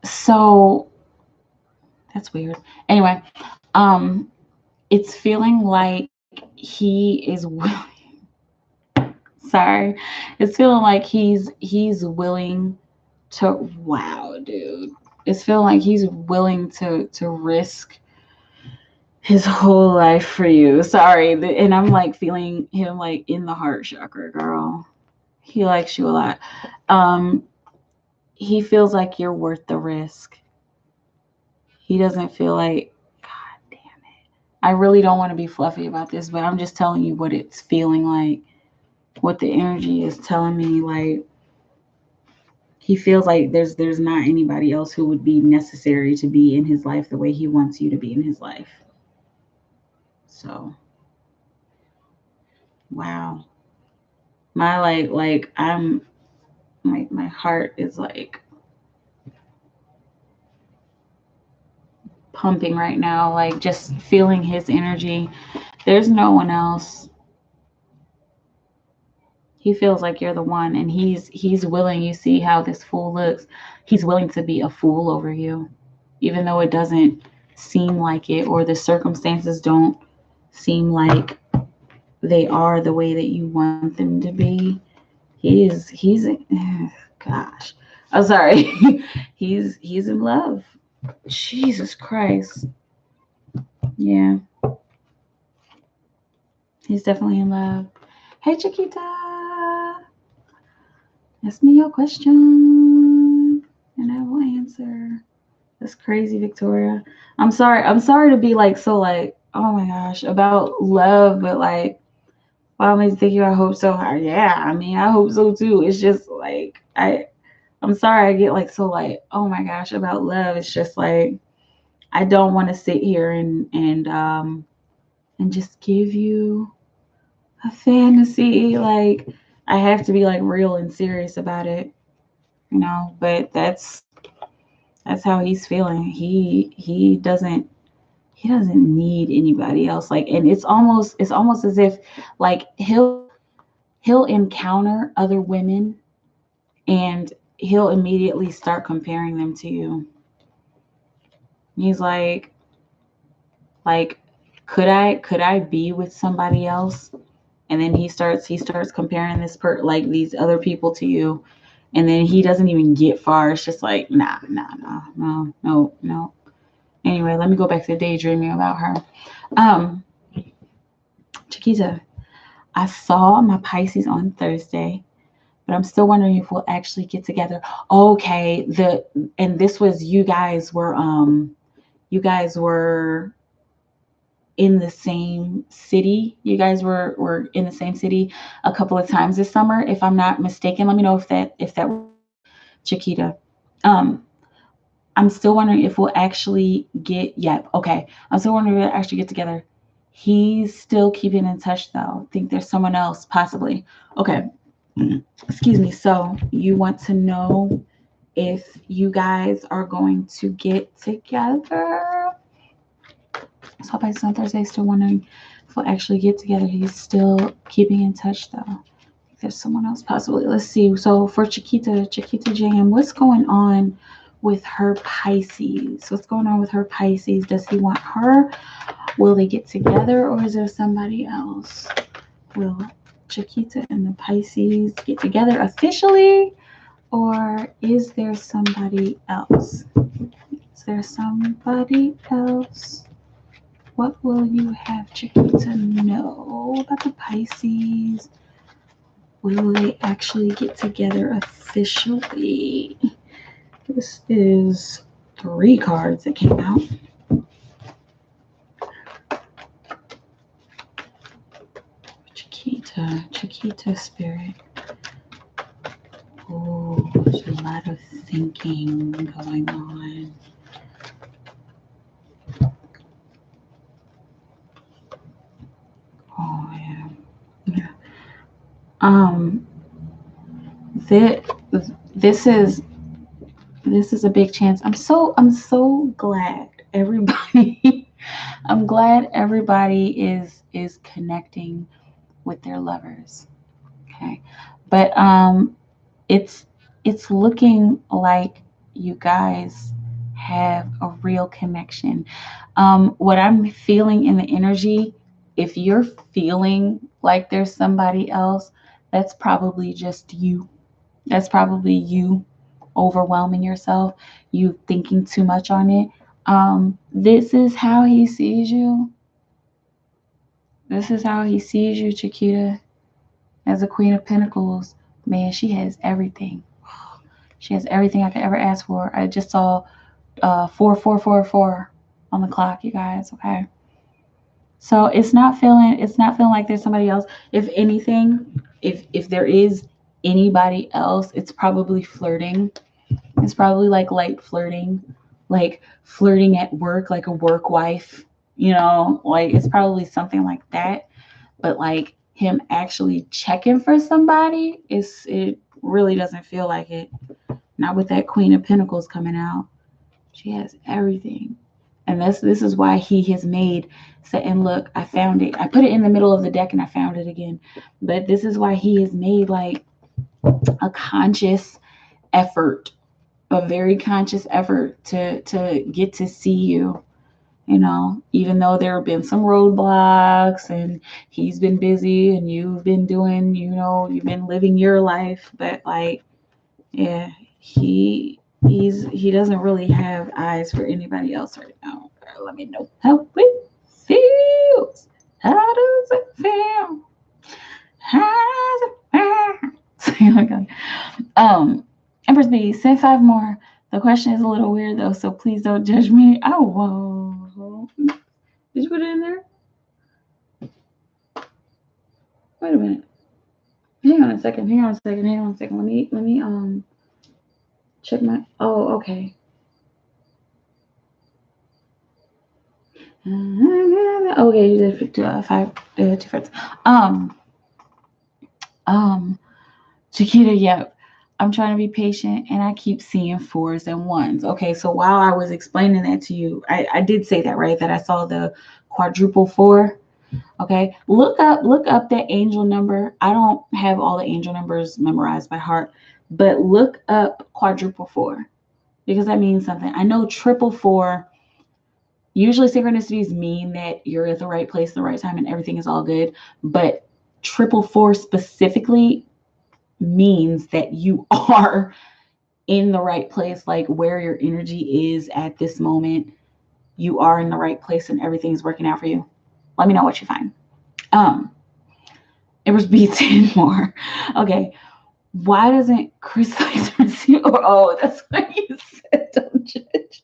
So that's weird. Anyway, it's feeling like he is willing. Sorry. It's feeling like he's willing to, wow, dude. It's feeling like he's willing to risk his whole life for you. Sorry. And I'm like feeling him like in the heart chakra, girl. He likes you a lot. He feels like you're worth the risk. He doesn't feel like, God damn it. I really don't want to be fluffy about this, but I'm just telling you what it's feeling like, what the energy is telling me. Like, he feels like there's not anybody else who would be necessary to be in his life the way he wants you to be in his life. So, wow. My I'm like my heart is like pumping right now, like just feeling his energy. There's no one else. He feels like you're the one, and he's willing. You see how this fool looks. He's willing to be a fool over you, even though it doesn't seem like it, or the circumstances don't seem like they are the way that you want them to be. He's gosh, I'm sorry. He's in love. Jesus Christ. Yeah, he's definitely in love. Hey, Chiquita, ask me your question, and I will answer. That's crazy, Victoria. I'm sorry. I'm sorry to be like so like, oh my gosh, about love, but like, why am I thinking I hope so hard? Yeah, I mean, I hope so too. It's just like I'm sorry I get like so like, oh my gosh, about love. It's just like I don't want to sit here and just give you a fantasy. Like I have to be like real and serious about it, but that's how he's feeling. He doesn't need anybody else. Like, and it's almost as if like he'll encounter other women and he'll immediately start comparing them to you. He's like could I be with somebody else? And then he starts comparing like these other people to you, and then he doesn't even get far. It's just like nah, nah, nah, no, no, no. Anyway, let me go back to daydreaming about her. Um, Chiquita, I saw my Pisces on Thursday, but I'm still wondering if we'll actually get together. Okay, and this was you guys were in the same city. You guys were in the same city a couple of times this summer, if I'm not mistaken. Let me know if that Chiquita. Um, I'm still wondering if we'll actually get. Yeah, okay. I'm still wondering if we'll actually get together. He's still keeping in touch though. I think there's someone else possibly. Okay. Excuse me. So you want to know if you guys are going to get together? So Pisces on Thursday, still wondering if we'll actually get together. He's still keeping in touch though. There's someone else possibly. Let's see. So for Chiquita Jam, what's going on with her Pisces? What's going on with her Pisces? Does he want her? Will they get together, or is there somebody else? Will Chiquita and the Pisces get together officially, or is there somebody else? Is there somebody else? What will you have Chiquita know about the Pisces? Will they actually get together officially? This is 3 cards that came out. Chiquita spirit. Oh, there's a lot of thinking going on. Oh yeah. Yeah. This this is this is a big chance. I'm so glad everybody I'm glad everybody is connecting with their lovers. Okay. But it's it's looking like you guys have a real connection. What I'm feeling in the energy, if you're feeling like there's somebody else, that's probably just you. That's probably you overwhelming yourself, you thinking too much on it. This is how he sees you. This is how he sees you, Chiquita, as a Queen of Pentacles. Man, she has everything. She has everything I could ever ask for. I just saw 4444 on the clock, you guys. Okay. So it's not feeling like there's somebody else. If anything, if there is anybody else, it's probably flirting. It's probably like light flirting, like flirting at work, like a work wife, like it's probably something like that. But like him actually checking for somebody, it really doesn't feel like it. Not with that Queen of Pentacles coming out. She has everything. And this is why he has made, and look, I found it. I put it in the middle of the deck and I found it again. But this is why he has made like a conscious effort, a very conscious effort to get to see you. Even though there have been some roadblocks and he's been busy and you've been doing, you've been living your life, but like, yeah, he doesn't really have eyes for anybody else right now. Let me know how it feels. How does it feel? How does it feel? Oh my god. Empress B, send 5 more. The question is a little weird though, so please don't judge me. Oh, whoa. Did you put it in there? Wait a minute. Hang on a second. Let me check my. Oh, okay. Okay, you did 5 difference. Chiquita, yep. I'm trying to be patient and I keep seeing 4s and 1s. Okay, so while I was explaining that to you, I did say that, right? That I saw the quadruple 4. Okay, look up that angel number. I don't have all the angel numbers memorized by heart, but look up quadruple 4 because that means something. I know triple 4. Usually synchronicities mean that you're at the right place at the right time and everything is all good, but triple 4 specifically means that you are in the right place, like where your energy is at this moment. You are in the right place and everything's working out for you. Let me know what you find. It was be 10 more. Okay. Why doesn't Chris like to receive? Oh, that's what you said. Don't judge.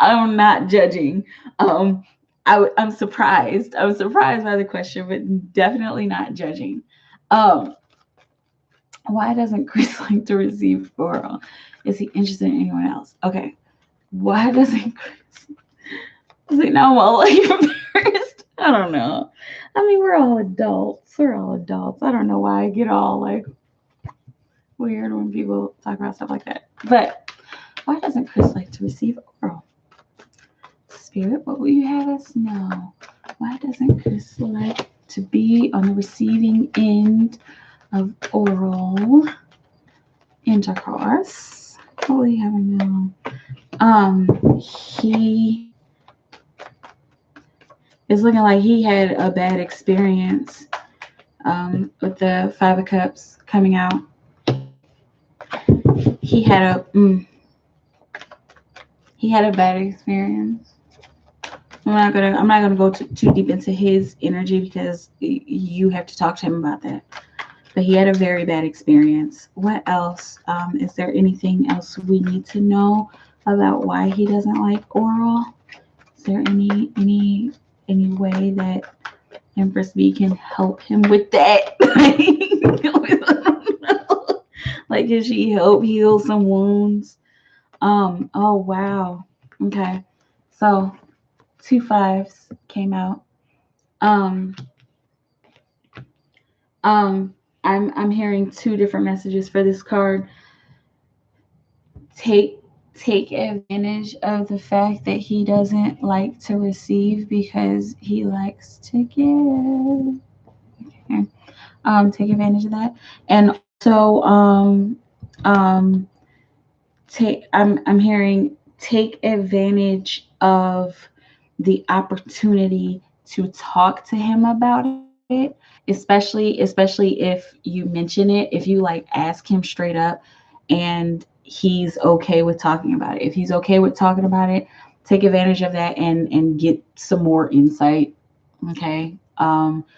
I'm not judging. I'm surprised. I was surprised by the question, but definitely not judging. Why doesn't Chris like to receive oral? Is he interested in anyone else? Okay. Why doesn't Chris? Is he not well like first? I don't know. I mean, we're all adults. I don't know why I get all like weird when people talk about stuff like that. But why doesn't Chris like to receive oral? Spirit, what will you have us know? Why doesn't Chris like to be on the receiving end of oral intercourse? What will you have us know? He is looking like he had a bad experience with the 5 of Cups coming out. He had a bad experience. I'm not gonna go too deep into his energy because you have to talk to him about that. But he had a very bad experience. What else? Is there anything else we need to know about why he doesn't like oral? Is there any way that Empress B can help him with that? Like, can she help heal some wounds? Oh wow. Okay. So 2 5s came out. I'm hearing 2 different messages for this card. Take advantage of the fact that he doesn't like to receive because he likes to give. Okay. Take advantage of that. And also I'm hearing take advantage of the opportunity to talk to him about it, especially if you mention it, if you like ask him straight up and he's okay with talking about it. If he's okay with talking about it, take advantage of that and get some more insight. Okay.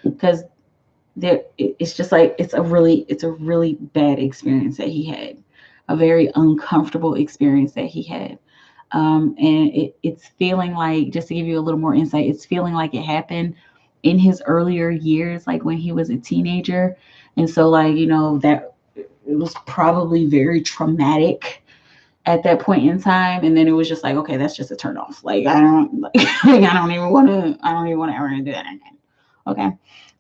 Because it's just like it's a really bad experience that he had, a very uncomfortable experience that he had. And it's feeling like, just to give you a little more insight, it's feeling like it happened in his earlier years, like when he was a teenager. And so, like, that it was probably very traumatic at that point in time. And then it was just like, okay, that's just a turn off. Like, I don't like, I don't even want to ever do that again. Okay.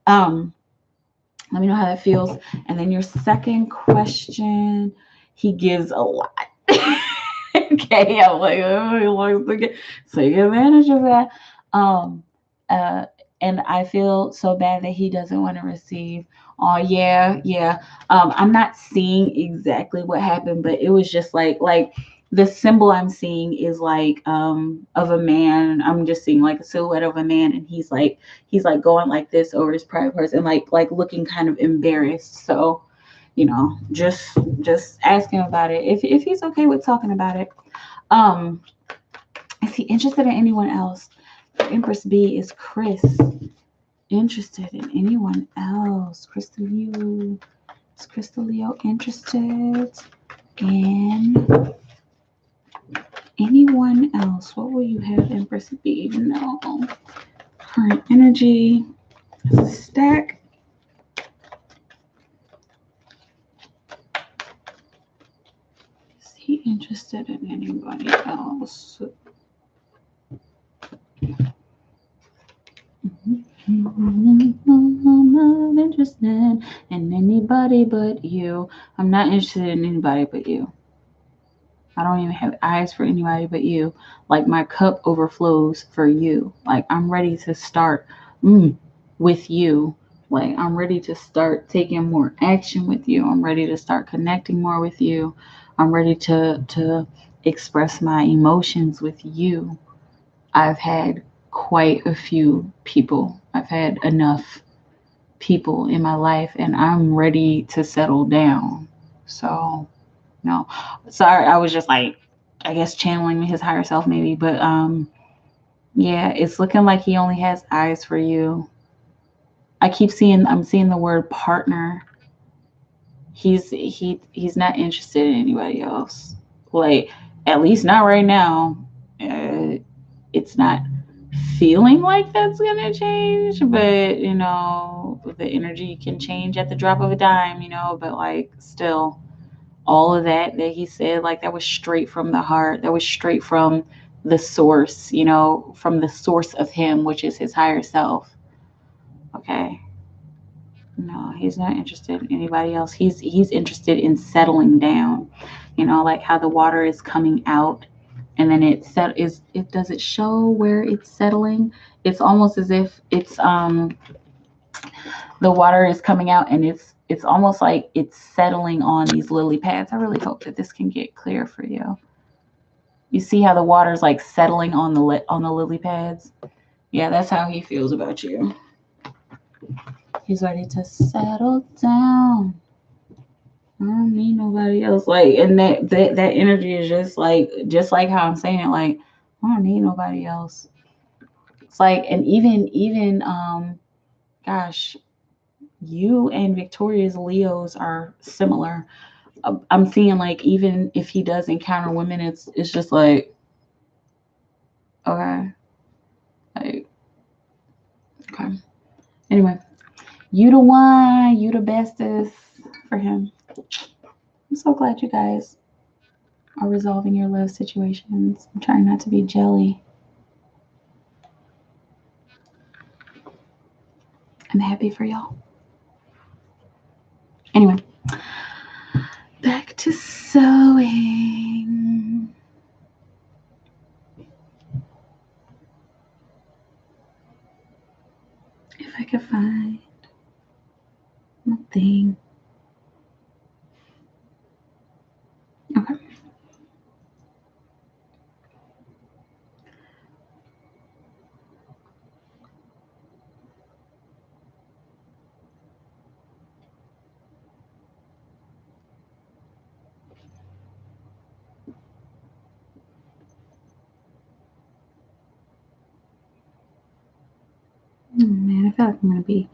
Um, Let me know how that feels. And then your second question, he gives a lot. Okay, I'm like, oh, he likes to take advantage of that. Um, uh, and I feel so bad that he doesn't want to receive. Oh yeah, yeah. I'm not seeing exactly what happened, but it was just like the symbol I'm seeing is like of a man. I'm just seeing like a silhouette of a man, and he's like going like this over his private parts and like looking kind of embarrassed. So, just ask him about it if he's okay with talking about it. Um, is he interested in anyone else? Empress B is Chris. Interested in anyone else? Crystal Leo. Is Crystal Leo interested in anyone else? What will you have Empress B? No. Current energy. Stack. Is he interested in anybody else? I'm not interested in anybody but you. I'm not interested in anybody but you. I don't even have eyes for anybody but you. Like my cup overflows for you. Like I'm ready to start with you. Like I'm ready to start taking more action with you. I'm ready to start connecting more with you. I'm ready to express my emotions with you. I've had quite a few people. I've had enough people in my life and I'm ready to settle down. So, no. Sorry, I was just like I guess channeling his higher self maybe, but yeah, it's looking like he only has eyes for you. I'm seeing the word partner. He's not interested in anybody else. Like at least not right now. It's not feeling like that's gonna change, but the energy can change at the drop of a dime, but like still all of that he said, like that was straight from the heart. That was straight from the source, from the source of him, which is his higher self. Okay. No, he's not interested in anybody else. He's interested in settling down. Like how the water is coming out and then it does it show where it's settling? It's almost as if it's the water is coming out and it's almost like it's settling on these lily pads. I really hope that this can get clear for you. You see how the water's like settling on the lily pads? Yeah, that's how he feels about you. He's ready to settle down. I don't need nobody else. Like, and that energy is just like how I'm saying it. Like, I don't need nobody else. It's like, and even gosh, you and Victoria's Leos are similar. I'm seeing like even if he does encounter women, it's just like okay, like okay. Anyway, you the one, you the bestest for him. I'm so glad you guys are resolving your love situations. I'm trying not to be jelly. I'm happy for y'all. Anyway, back to sewing. If I could find one thing. Okay. Oh man, I feel like I'm gonna be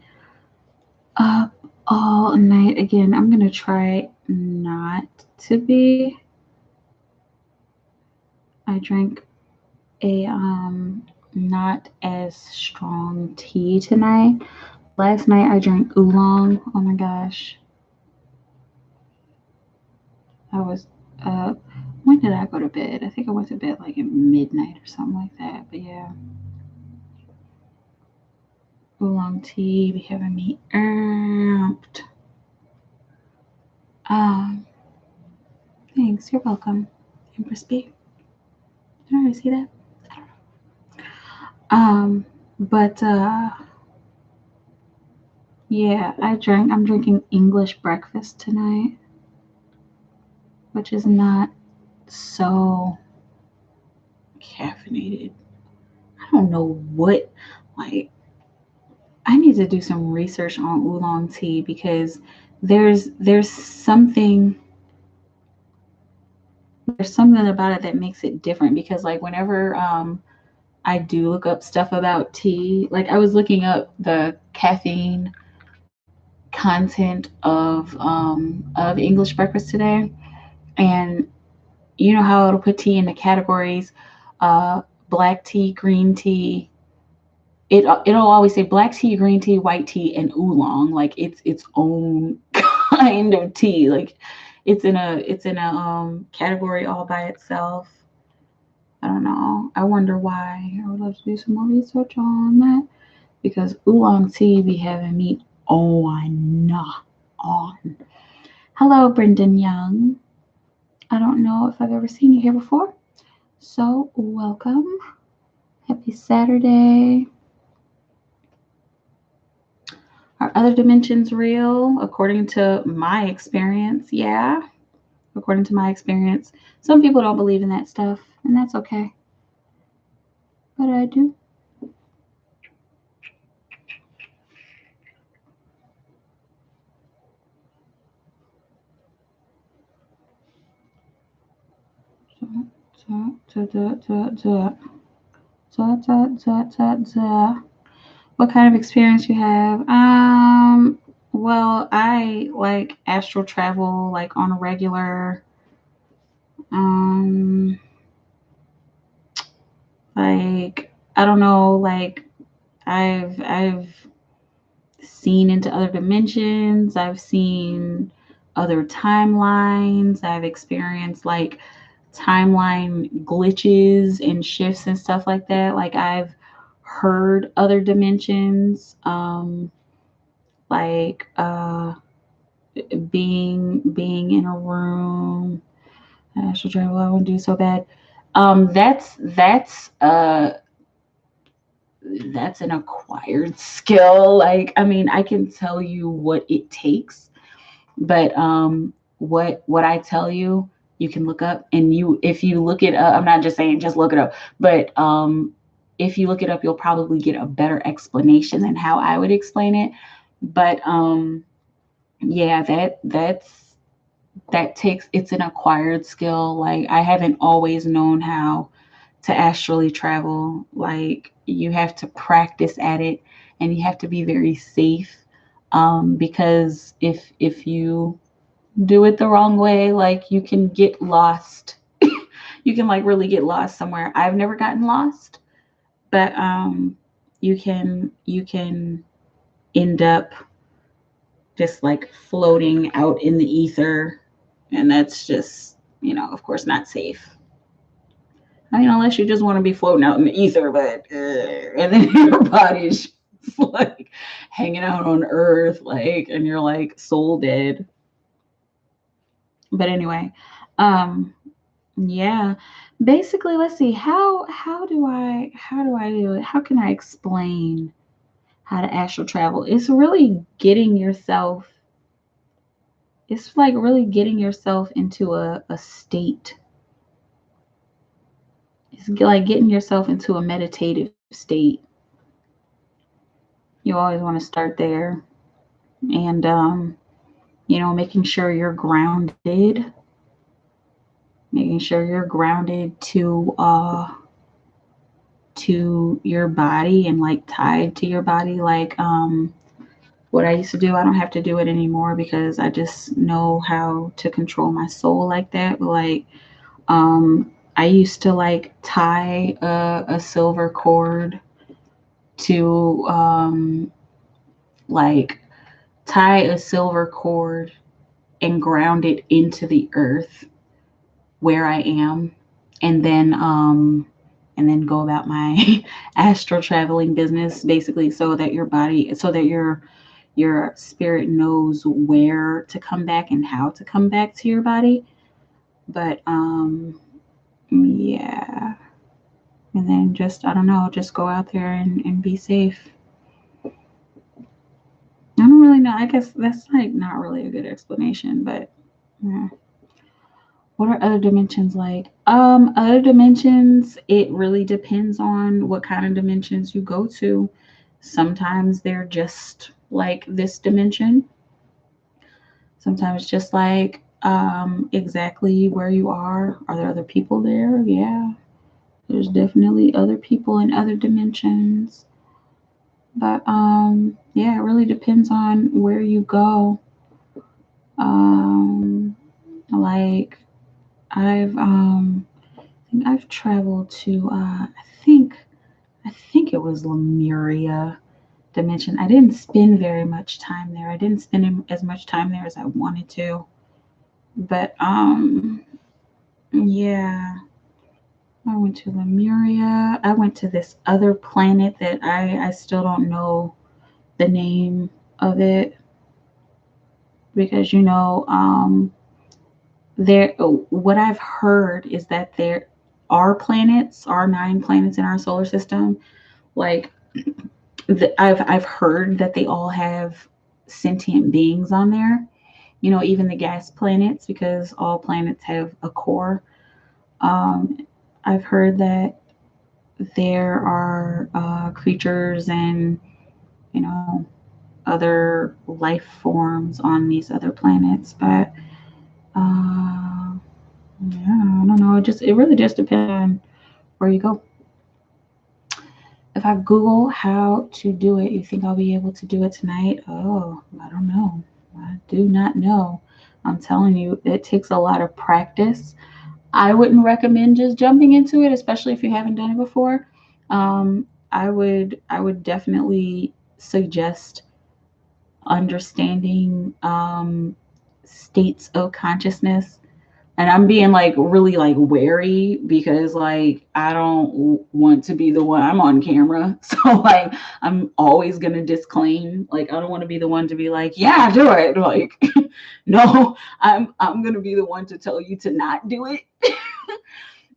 up all night again. I'm gonna try not to be. I drank a not as strong tea tonight. Last night I drank oolong. Oh my gosh. I was when did I go to bed? I think I went to bed like at midnight or something like that. But yeah. Oolong tea be having me amped. Um Thanks, you're welcome. Empress B. Did I see that? Um but yeah, I'm drinking English breakfast tonight, which is not so caffeinated. I don't know what, like, I need to do some research on oolong tea because there's something there's something about it that makes it different because like whenever I do look up stuff about tea, like I was looking up the caffeine content of English breakfast today, and you know how it'll put tea into categories, uh, black tea, green tea. It'll always say black tea, green tea, white tea, and oolong. Like it's its own kind of tea. Like it's in a category all by itself. I don't know. I wonder why. I would love to do some more research on that because oolong tea be having me on. Hello, Brendan Young. I don't know if I've ever seen you here before. So, welcome. Happy Saturday. Are other dimensions real? According to my experience, yeah. According to my experience. Some people don't believe in that stuff, and that's okay. But I do. What kind of experience you have? Well, I like astral travel like on a regular. Um, like I don't know, like I've seen into other dimensions. I've seen other timelines. I've experienced like timeline glitches and shifts and stuff like that. Like I've heard other dimensions, like being in a room. Astral travel, I wouldn't do so bad. That's an acquired skill. Like, I mean, I can tell you what it takes, but what I tell you, you can look up, and you if you look it up, I'm not just saying just look it up, but if you look it up, you'll probably get a better explanation than how I would explain it. But yeah, that takes it's an acquired skill. Like I haven't always known how to astrally travel. Like you have to practice at it, and you have to be very safe, because if you do it the wrong way, like you can get lost. You can like really get lost somewhere. I've never gotten lost, but you can end up just like floating out in the ether, and that's just, of course, not safe. I mean, unless you just want to be floating out in the ether, but and then your body's like hanging out on Earth, like, and you're like soul dead. But anyway, um, yeah. Basically, let's see how do I do it? How can I explain how to astral travel? It's really getting yourself. It's like really getting yourself into a state. It's like getting yourself into a meditative state. You always want to start there, and making sure you're grounded, to your body and like tied to your body. Like what I used to do, I don't have to do it anymore because I just know how to control my soul like that. But like I used to like tie a silver cord to like tie a silver cord and ground it into the earth where I am, and then go about my astral traveling business, basically, so that your spirit knows where to come back and how to come back to your body. But yeah. And then just, I don't know, just go out there and be safe. I don't really know. I guess that's like not really a good explanation, but yeah. What are other dimensions like? Other dimensions, it really depends on what kind of dimensions you go to. Sometimes they're just like this dimension. Sometimes just like exactly where you are. Are there other people there? Yeah. There's definitely other people in other dimensions. But yeah, it really depends on where you go. Um like I've traveled to I think it was Lemuria dimension. I didn't spend very much time there. I didn't spend as much time there as I wanted to. But yeah, I went to Lemuria. I went to this other planet that I still don't know the name of it, because there what I've heard is that there are 9 planets in our solar system. Like I've heard that they all have sentient beings on there. Even the gas planets, because all planets have a core. Um, I've heard that there are creatures and you know other life forms on these other planets, but uh, yeah, I don't know. It really just depends on where you go. If I Google how to do it, you think I'll be able to do it tonight? Oh, I don't know. I do not know. I'm telling you, it takes a lot of practice. I wouldn't recommend just jumping into it, especially if you haven't done it before. I would definitely suggest understanding states of consciousness. And I'm being like really like wary, because like I don't want to be the one. I'm on camera, so like I'm always gonna disclaim. Like I don't want to be the one to be like, yeah, do it. Like no, I'm gonna be the one to tell you to not do it.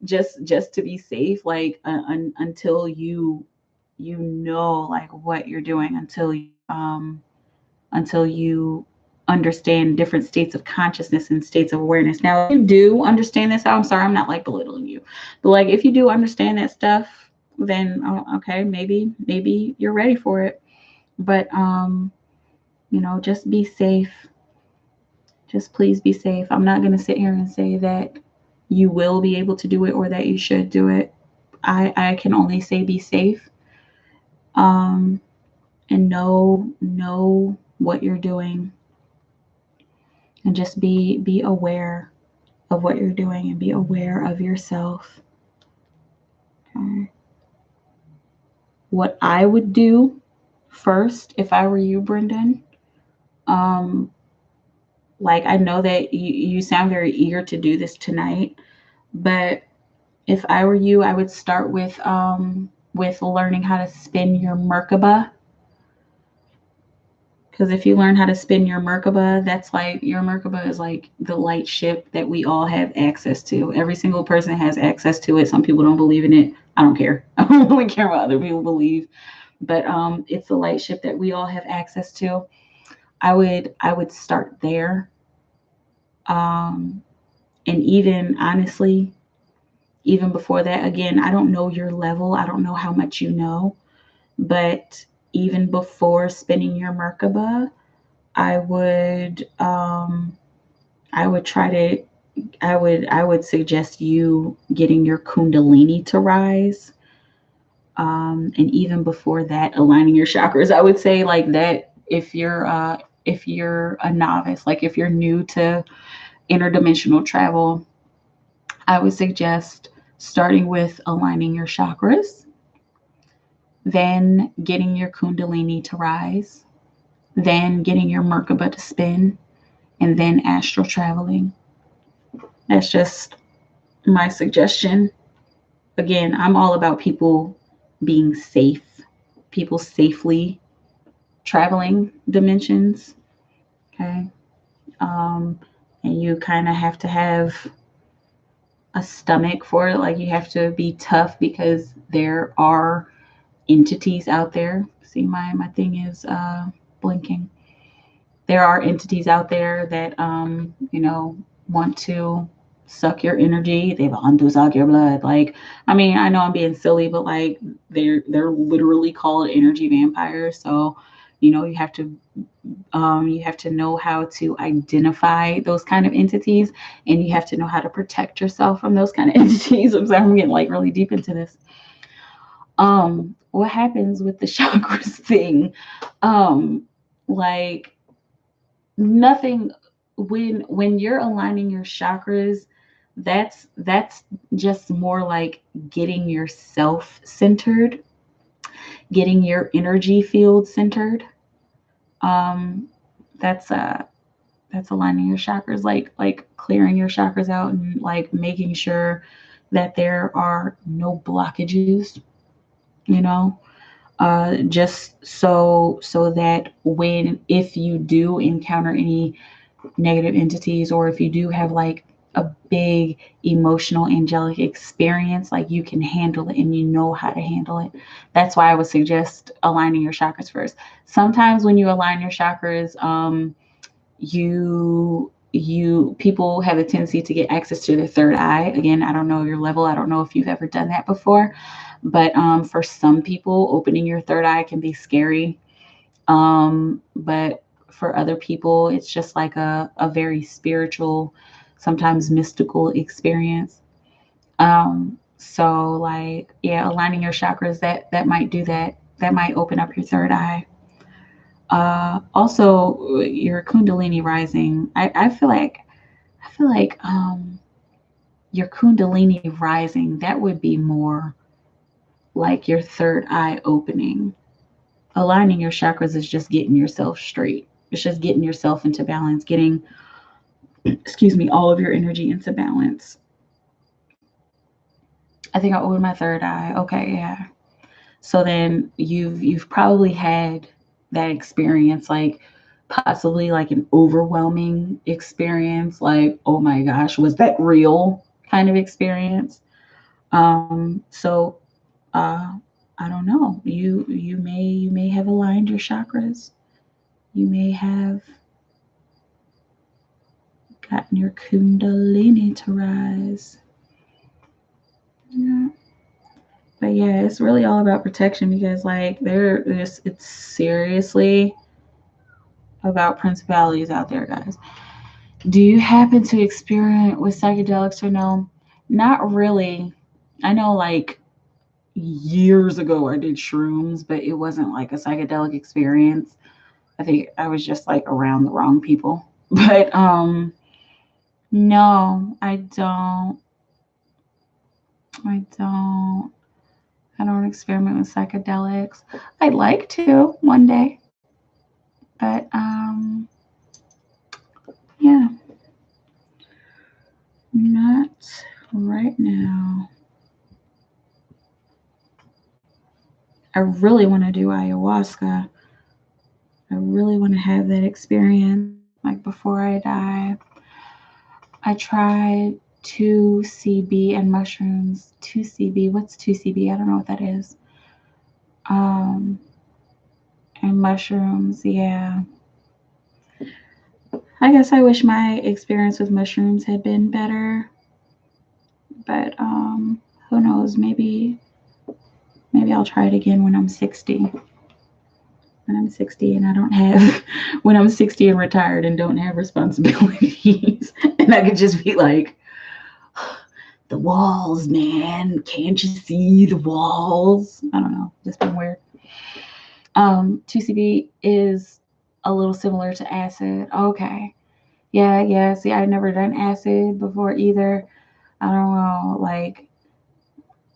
Just to be safe, like until you know like what you're doing, until you understand different states of consciousness and states of awareness. Now, if you do understand this, I'm sorry, I'm not like belittling you, but like if you do understand that stuff, then okay, maybe you're ready for it. But just be safe. Just please be safe. I'm not going to sit here and say that you will be able to do it or that you should do it. I can only say be safe, um, and know what you're doing, and just be aware of what you're doing and be aware of yourself. Okay. What I would do first if I were you, Brendan, um, like I know that you sound very eager to do this tonight, but if I were you, I would start with learning how to spin your Merkaba. Because if you learn how to spin your Merkaba, that's like your Merkaba is like the light ship that we all have access to. Every single person has access to it. Some people don't believe in it. I don't care. I don't really care what other people believe. But it's the light ship that we all have access to. I would start there. Um, and even honestly, even before that, again, I don't know your level. I don't know how much you know, but even before spinning your Merkaba, I would um, I would try to I would suggest you getting your kundalini to rise. And even before that, aligning your chakras. I would say like that if you're a novice, like if you're new to interdimensional travel, I would suggest starting with aligning your chakras, then getting your kundalini to rise, then getting your Merkaba to spin, and then astral traveling. That's just my suggestion. Again, I'm all about people being safe, people safely traveling dimensions. Okay. Um, and you kind of have to have a stomach for it. Like you have to be tough because there are entities out there. See, my thing is blinking. There are entities out there that want to suck your energy. They want to suck your blood. Like, I mean, I know I'm being silly, but like they're literally called energy vampires. So, you have to know how to identify those kind of entities, and you have to know how to protect yourself from those kind of entities. I'm sorry, I'm getting like really deep into this. What happens with the chakras thing? Um, like nothing when you're aligning your chakras, that's just more like getting yourself centered, getting your energy field centered. Um, that's that's aligning your chakras, like clearing your chakras out and like making sure that there are no blockages, you know, just so that when if you do encounter any negative entities, or if you do have like a big emotional angelic experience, like you can handle it and you know how to handle it. That's why I would suggest aligning your chakras first. Sometimes when you align your chakras, you people have a tendency to get access to their third eye. Again, I don't know your level. I don't know if you've ever done that before, but for some people, opening your third eye can be scary. But for other people, it's just like a very spiritual, sometimes mystical experience. So like, yeah, aligning your chakras, that might do that. That might open up your third eye. Also, your Kundalini rising. I feel like your Kundalini rising, that would be more like your third eye opening. Aligning your chakras is just getting yourself straight. It's just getting yourself into balance, getting, excuse me, all of your energy into balance. I think I opened my third eye. Okay, yeah. So then you've probably had that experience, like possibly like an overwhelming experience, like, oh my gosh, was that real kind of experience. So I don't know. You may have aligned your chakras. You may have gotten your kundalini to rise. Yeah. But yeah, it's really all about protection because like it's seriously about principalities out there, guys. Do you happen to experience with psychedelics or no? Not really. I know like years ago I did shrooms, but it wasn't like a psychedelic experience. I think I was just like around the wrong people. But no, I don't. I don't. I don't experiment with psychedelics. I'd like to one day, but yeah, not right now. I really want to do ayahuasca. I really want to have that experience like before I die. I tried 2CB and mushrooms. 2CB, what's 2CB? I don't know what that is. Um, and mushrooms, yeah. I guess I wish my experience with mushrooms had been better, but who knows? Maybe I'll try it again when I'm 60. When I'm 60 and I don't have, when I'm 60 and retired and don't have responsibilities, and I could just be like, the walls, man. Can't you see the walls? I don't know. Just been weird. 2CB is a little similar to acid. Okay. Yeah, yeah. See, I've never done acid before either. I don't know. Like,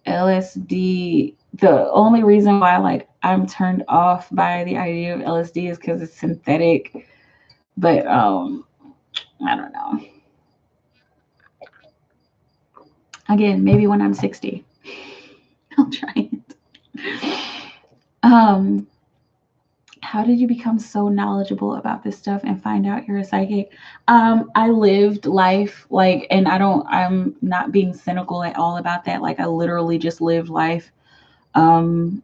LSD, the only reason why like I'm turned off by the idea of LSD is because it's synthetic. But I don't know. Again, maybe when I'm 60, I'll try it. Um, how did you become so knowledgeable about this stuff and find out you're a psychic? I lived life like, and I'm not being cynical at all about that. Like, I literally just lived life. Um,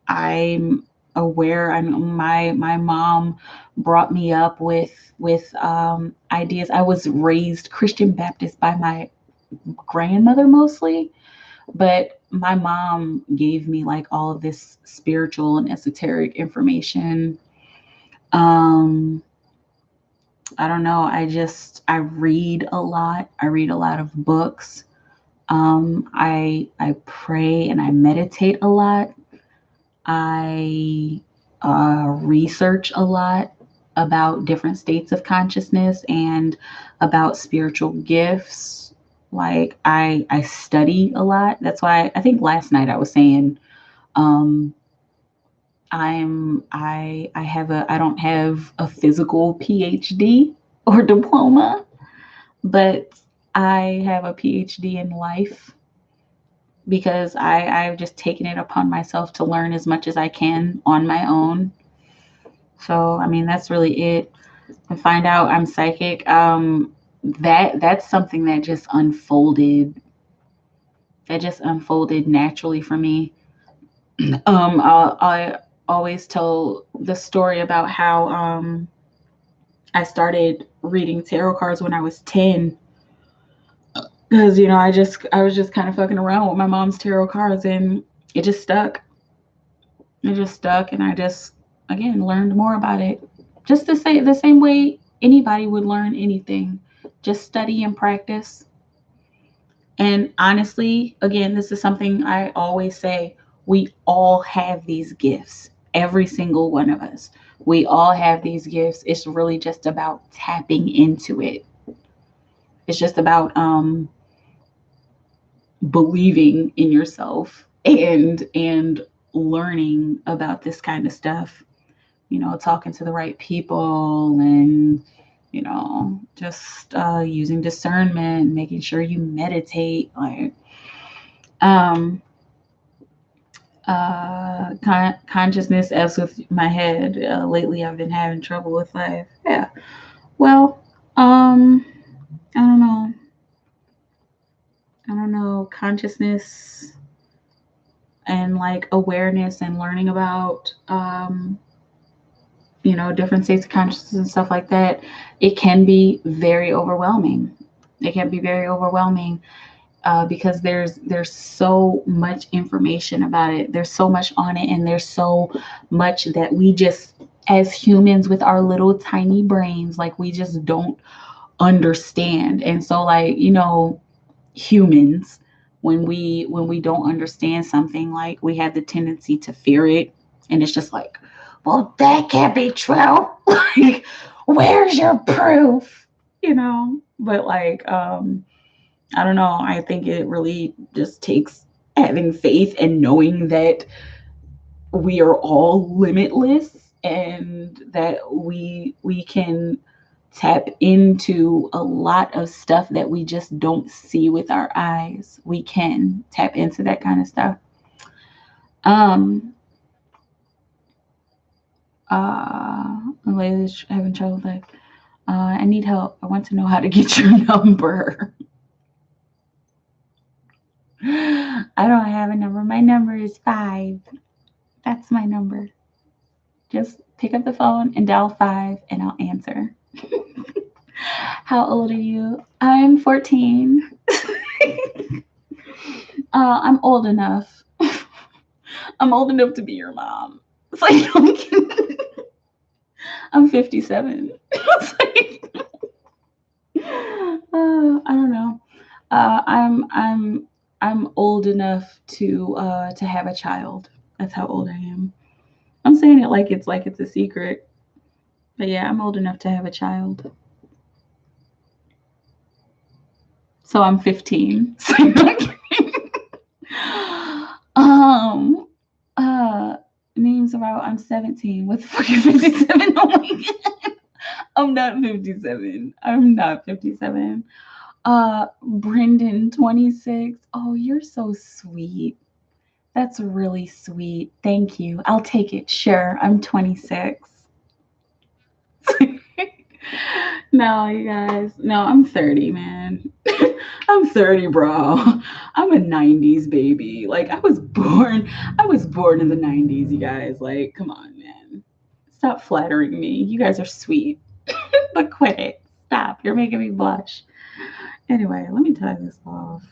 I'm aware. My mom brought me up with ideas. I was raised Christian Baptist by my grandmother mostly, but my mom gave me like all of this spiritual and esoteric information. Um, I don't know. I read a lot. I read a lot of books. I pray and I meditate a lot. I research a lot about different states of consciousness and about spiritual gifts. Like I study a lot. That's why I think last night I was saying um, I don't have a physical PhD or diploma, but I have a PhD in life because I've just taken it upon myself to learn as much as I can on my own. So I mean that's really it. And find out I'm psychic. That's something that just unfolded. That just unfolded naturally for me. I always tell the story about how I started reading tarot cards when I was 10. Because I was just kind of fucking around with my mom's tarot cards and it just stuck. It just stuck, and I just again learned more about it. Just to say the same way anybody would learn anything, just study and practice. And honestly, again, this is something I always say: we all have these gifts. Every single one of us. We all have these gifts. It's really just about tapping into it. It's just about believing in yourself and learning about this kind of stuff, talking to the right people and just using discernment, making sure you meditate, like um consciousness as with my head. Lately I've been having trouble with life. Yeah, well, I don't know. Consciousness and like awareness and learning about different states of consciousness and stuff like that, it can be very overwhelming. It can be very overwhelming because there's so much information about it. There's so much on it, and there's so much that we just, as humans with our little tiny brains, like we just don't understand. And so, like, humans, when we don't understand something, like we have the tendency to fear it, and it's just like, well, that can't be true. Like, where's your proof? But like I don't know, I think it really just takes having faith and knowing that we are all limitless and that we can tap into a lot of stuff that we just don't see with our eyes. We can tap into that kind of stuff. Um Ladies having trouble with that. I need help. I want to know how to get your number. I don't have a number. My number is 5. That's my number. Just pick up the phone and dial 5 and I'll answer. How old are you? I'm 14. I'm old enough. I'm old enough to be your mom. It's like, I'm 57. It's like, I don't know. I'm old enough to have a child. That's how old I am. I'm saying it like it's a secret. But yeah, I'm old enough to have a child. So I'm 15. Um, Memes about I'm 17. What the fuck is 57? Oh my god. I'm not 57. I'm not 57. Brendan 26. Oh, you're so sweet. That's really sweet. Thank you. I'll take it. Sure. I'm 26. No, you guys. No, I'm 30, man. I'm 30, bro. I'm a 90s baby. Like I was born in the 90s, you guys. Like, come on, man. Stop flattering me. You guys are sweet. But quit it. Stop. You're making me blush. Anyway, let me tie this off.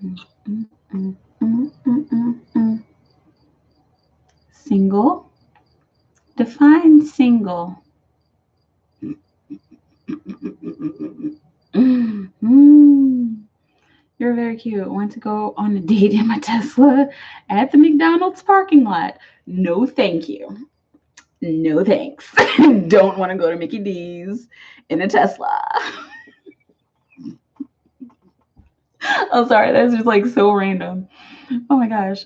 Mm, mm, mm, mm, mm, mm, mm. Single. Define single. Mm. You're very cute. Want to go on a date in my Tesla at the McDonald's parking lot? No, thank you. No, thanks. Don't want to go to Mickey D's in a Tesla. Oh, sorry. That's just like so random. Oh my gosh.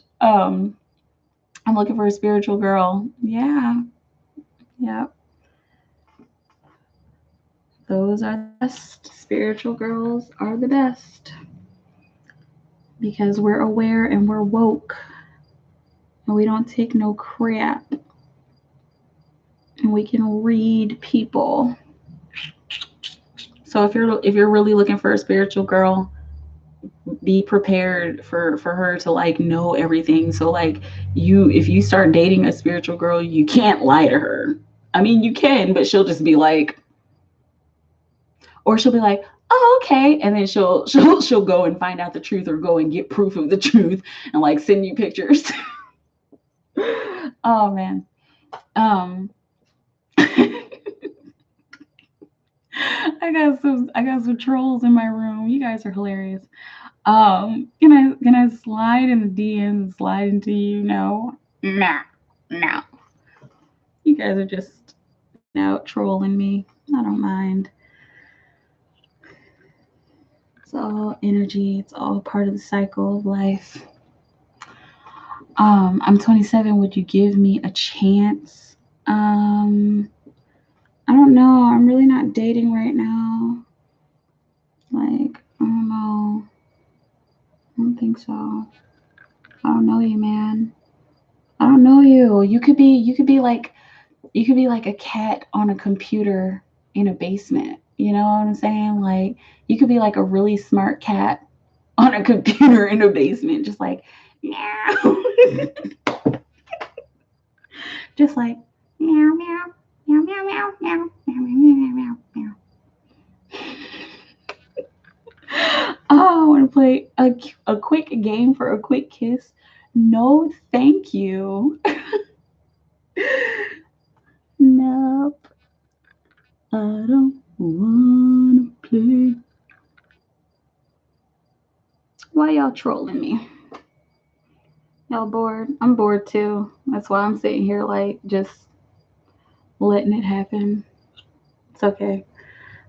I'm looking for a spiritual girl. Yeah. Yeah. Those are the best. Spiritual girls are the best because we're aware and we're woke and we don't take no crap and we can read people. So if you're really looking for a spiritual girl, be prepared for her to like know everything. So like if you start dating a spiritual girl, you can't lie to her. I mean, you can, but she'll just be like, or she'll be like, oh, okay, and then she'll go and find out the truth or go and get proof of the truth and like send you pictures. Oh man. um I got some trolls in my room. You guys are hilarious. Can I slide in the DMs, slide into you? No. No. No. You guys are just out trolling me. I don't mind. It's all energy. It's all part of the cycle of life. I'm 27. Would you give me a chance? I don't know. I'm really not dating right now. Like, I don't know. I don't think so. I don't know you, man. I don't know you. You could be like a cat on a computer in a basement. You know what I'm saying? Like you could be like a really smart cat on a computer in a basement, just like meow. Just like meow meow meow meow meow meow meow meow meow meow. Oh, I want to play a quick game for a quick kiss. No, thank you. Nope, I don't wanna play. Why y'all trolling me? Y'all bored? I'm bored too. That's why I'm sitting here like just letting it happen. It's okay.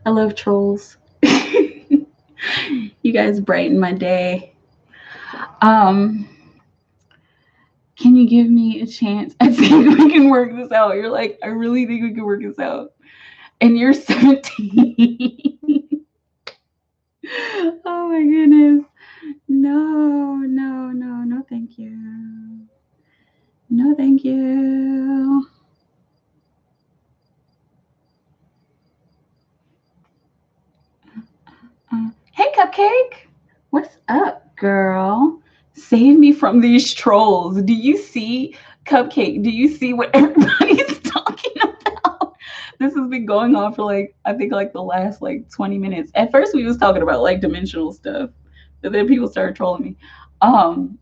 I love trolls. You guys brighten my day. Um, can you give me a chance? I think we can work this out. You're like, I really think we can work this out. And you're 17. Oh my goodness. No, no, no, no, thank you. No, thank you. Hey, Cupcake. What's up, girl? Save me from these trolls. Do you see, Cupcake? Do you see what everybody's talking about? This has been going on for like, I think like the last like 20 minutes. At first we was talking about like dimensional stuff, but then people started trolling me. Um,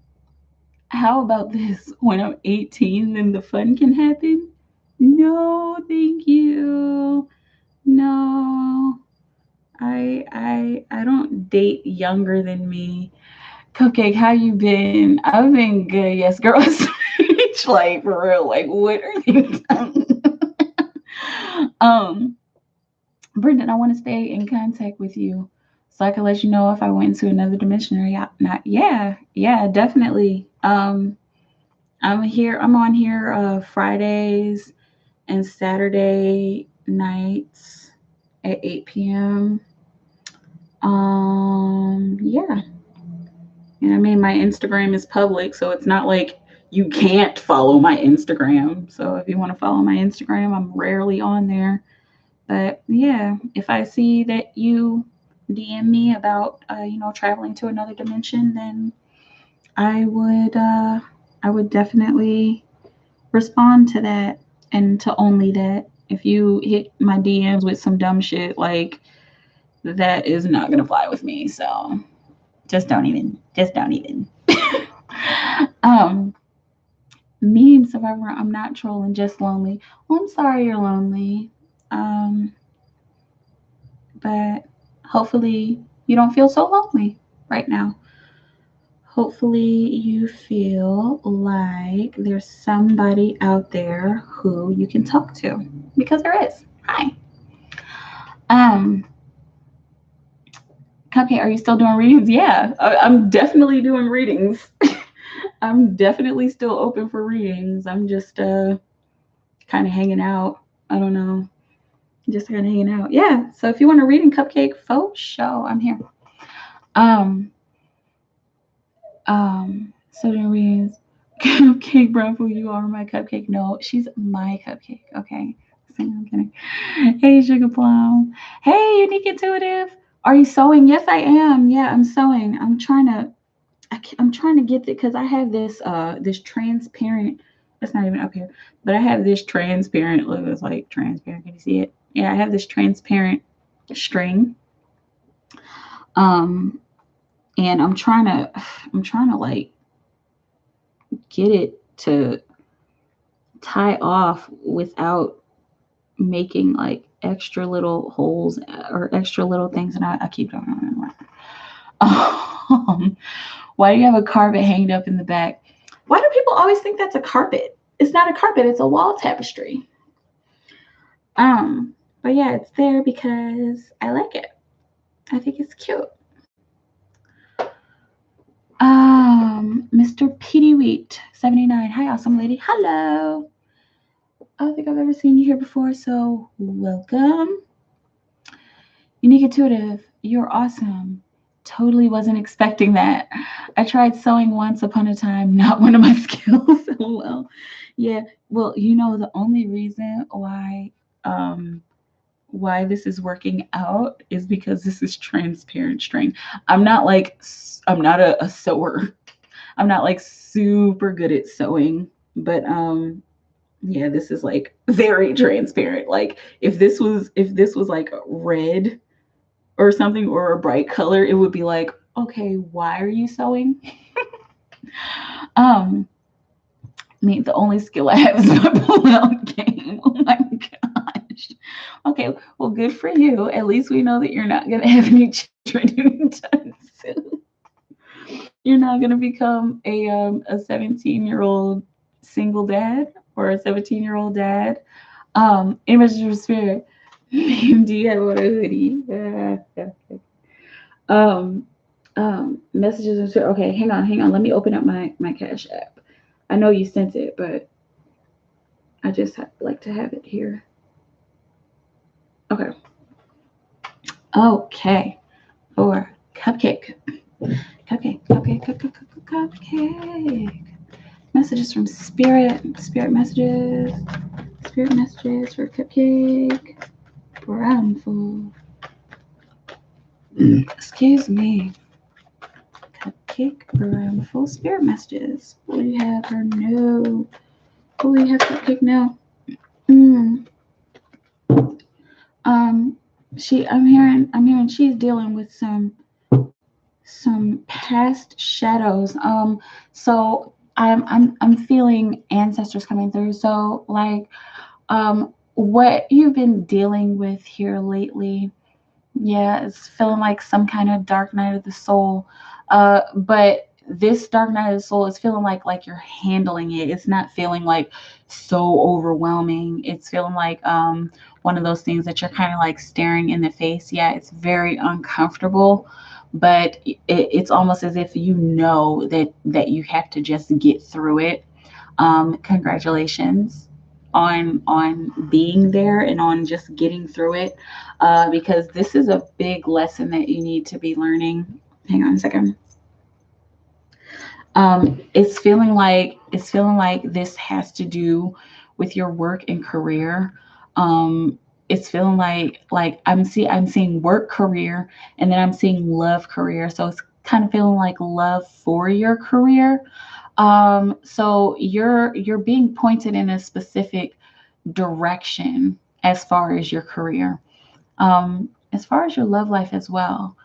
how about this? When I'm 18, then the fun can happen? No, thank you. No. I don't date younger than me. Cupcake, how you been? I've been good. Yes, girl. Like for real. Like what are you talking? um, Brendan, I want to stay in contact with you. so I can let you know if I went into another dimension or not. Yeah, definitely. I'm on here Fridays and Saturday nights at 8 p.m. Yeah. And I mean, my Instagram is public, so it's not like you can't follow my Instagram. So if you want to follow my Instagram, I'm rarely on there. But yeah, if I see that you DM me about, traveling to another dimension, then I would, uh, I would definitely respond to that and to only that. If you hit my DMs with some dumb shit, like that is not gonna fly with me. So just don't even. um, Meme survivor, I'm not trolling, just lonely. Well, I'm sorry you're lonely. Um, but hopefully you don't feel so lonely right now. Hopefully you feel like there's somebody out there who you can talk to, because there is. Hi. Um, Cupcake, are you still doing readings? Yeah, I'm definitely doing readings. I'm definitely still open for readings. I'm just kind of hanging out. I don't know. Just kind of hanging out. Yeah. So if you want a reading, Cupcake, faux show, I'm here. Um, so doing readings. Cupcake Brownful, you are my cupcake. No, she's my cupcake. Okay. I'm kidding. Hey, Sugar Plum. Hey, Unique Intuitive. Are you sewing? Yes, I am. Yeah, I'm sewing. I'm trying to get it because I have this transparent. It's not even up here, but I have this transparent. Look, it's like transparent. Can you see it? Yeah, I have this transparent string. Um, and I'm trying to like get it to tie off without making like extra little holes or extra little things. And I keep going. Why do you have a carpet hanged up in the back? Why do people always think that's a carpet? It's not a carpet, it's a wall tapestry. Um, but yeah, it's there because I like it. I think it's cute. Mr. Petey Wheat 79. Hi, awesome lady. Hello. I don't think I've ever seen you here before, so welcome. Unique Intuitive, you're awesome. Totally wasn't expecting that. I tried sewing once upon a time, not one of my skills. Well, yeah. Well, the only reason why this is working out is because this is transparent string. I'm not a sewer. I'm not like super good at sewing, but yeah, this is like very transparent. Like if this was like red or something or a bright color, it would be like, okay, why are you sewing? um I mean, the only skill I have is my pull-out game. Oh my gosh. Okay, well, good for you. At least we know that you're not gonna have any children anytime soon. You're not gonna become a 17-year-old single dad or a 17-year-old dad. Image of spirit. Do you have on a hoodie? um, Messages. Okay, hang on. Let me open up my Cash App. I know you sent it, but I just like to have it here. Okay. Okay. For Cupcake. Cupcake. Messages from Spirit. Spirit messages for Cupcake. Brownful. Excuse me. Cupcake Brownful. Spirit messages. Will you have her? No. Will you have Cupcake? No. I'm hearing she's dealing with some past shadows. So I'm feeling ancestors coming through. So like what you've been dealing with here lately, yeah, it's feeling like some kind of dark night of the soul. But this dark night of the soul is feeling like you're handling it. It's not feeling like so overwhelming. It's feeling like one of those things that you're kind of like staring in the face. Yeah, it's very uncomfortable, but it's almost as if you know that you have to just get through it. Congratulations on being there and on just getting through it, because this is a big lesson that you need to be learning. Hang on a second. It's feeling like this has to do with your work and career. It's feeling like I'm seeing work career, and then I'm seeing love career. So it's kind of feeling like love for your career. So you're being pointed in a specific direction as far as your career, as far as your love life as well.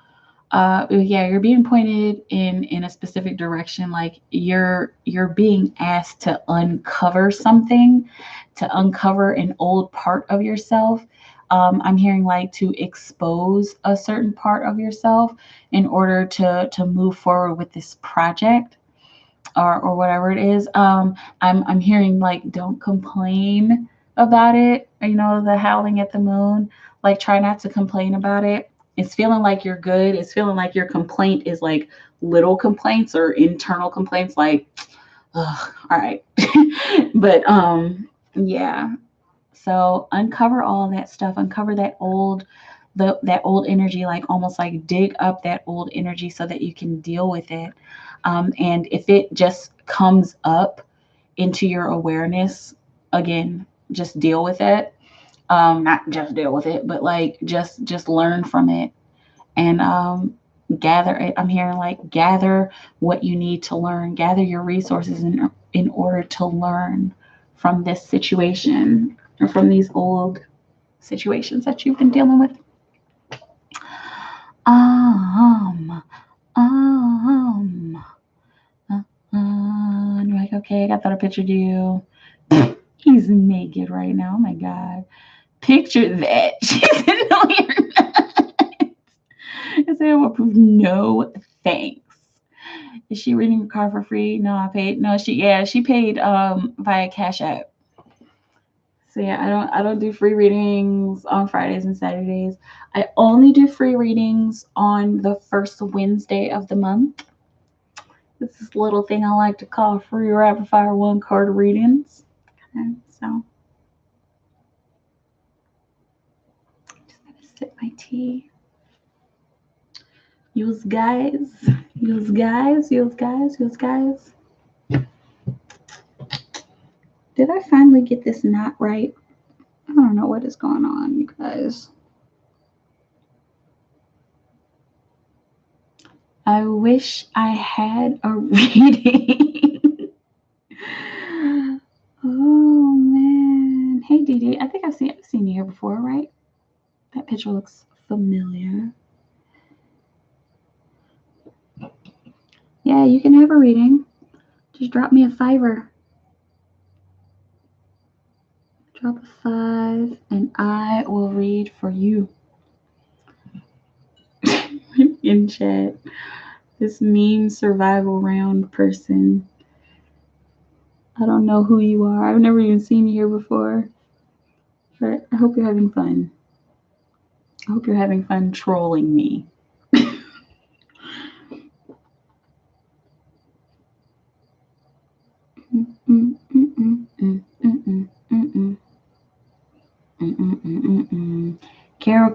Yeah, you're being pointed in a specific direction. Like you're being asked to uncover something, to uncover an old part of yourself. I'm hearing like to expose a certain part of yourself in order to move forward with this project, or whatever it is. I'm hearing like don't complain about it. You know, the howling at the moon. Like try not to complain about it. It's feeling like you're good. It's feeling like your complaint is like little complaints or internal complaints. Like, ugh, all right, but yeah. So uncover all that stuff. Uncover that old energy, like almost like dig up that old energy so that you can deal with it. And if it just comes up into your awareness, again, just deal with it. Not just deal with it, but like just learn from it, and gather. I'm hearing like gather what you need to learn, gather your resources in order to learn from this situation or from these old situations that you've been dealing with. Um, um, and you're like, okay, I thought I pictured you. He's naked right now. Oh my God. Picture that. She said, no, you're not. I said, I will prove no thanks. Is she reading your car for free? No, I paid. No, she paid via Cash App. So yeah, I don't do free readings on Fridays and Saturdays. I only do free readings on the first Wednesday of the month. It's this little thing I like to call free rapid fire one card readings. Okay, so just gonna sip my tea. Use guys, use guys, use guys, use guys. Did I finally get this knot right? I don't know what is going on, you guys. I wish I had a reading. Oh man. Hey Dee Dee, I think I've seen you here before, right? That picture looks familiar. Yeah, you can have a reading. Just drop me a fiver. Drop a 5 and I will read for you. In chat. This mean survival round person. I don't know who you are. I've never even seen you here before. But I hope you're having fun. I hope you're having fun trolling me.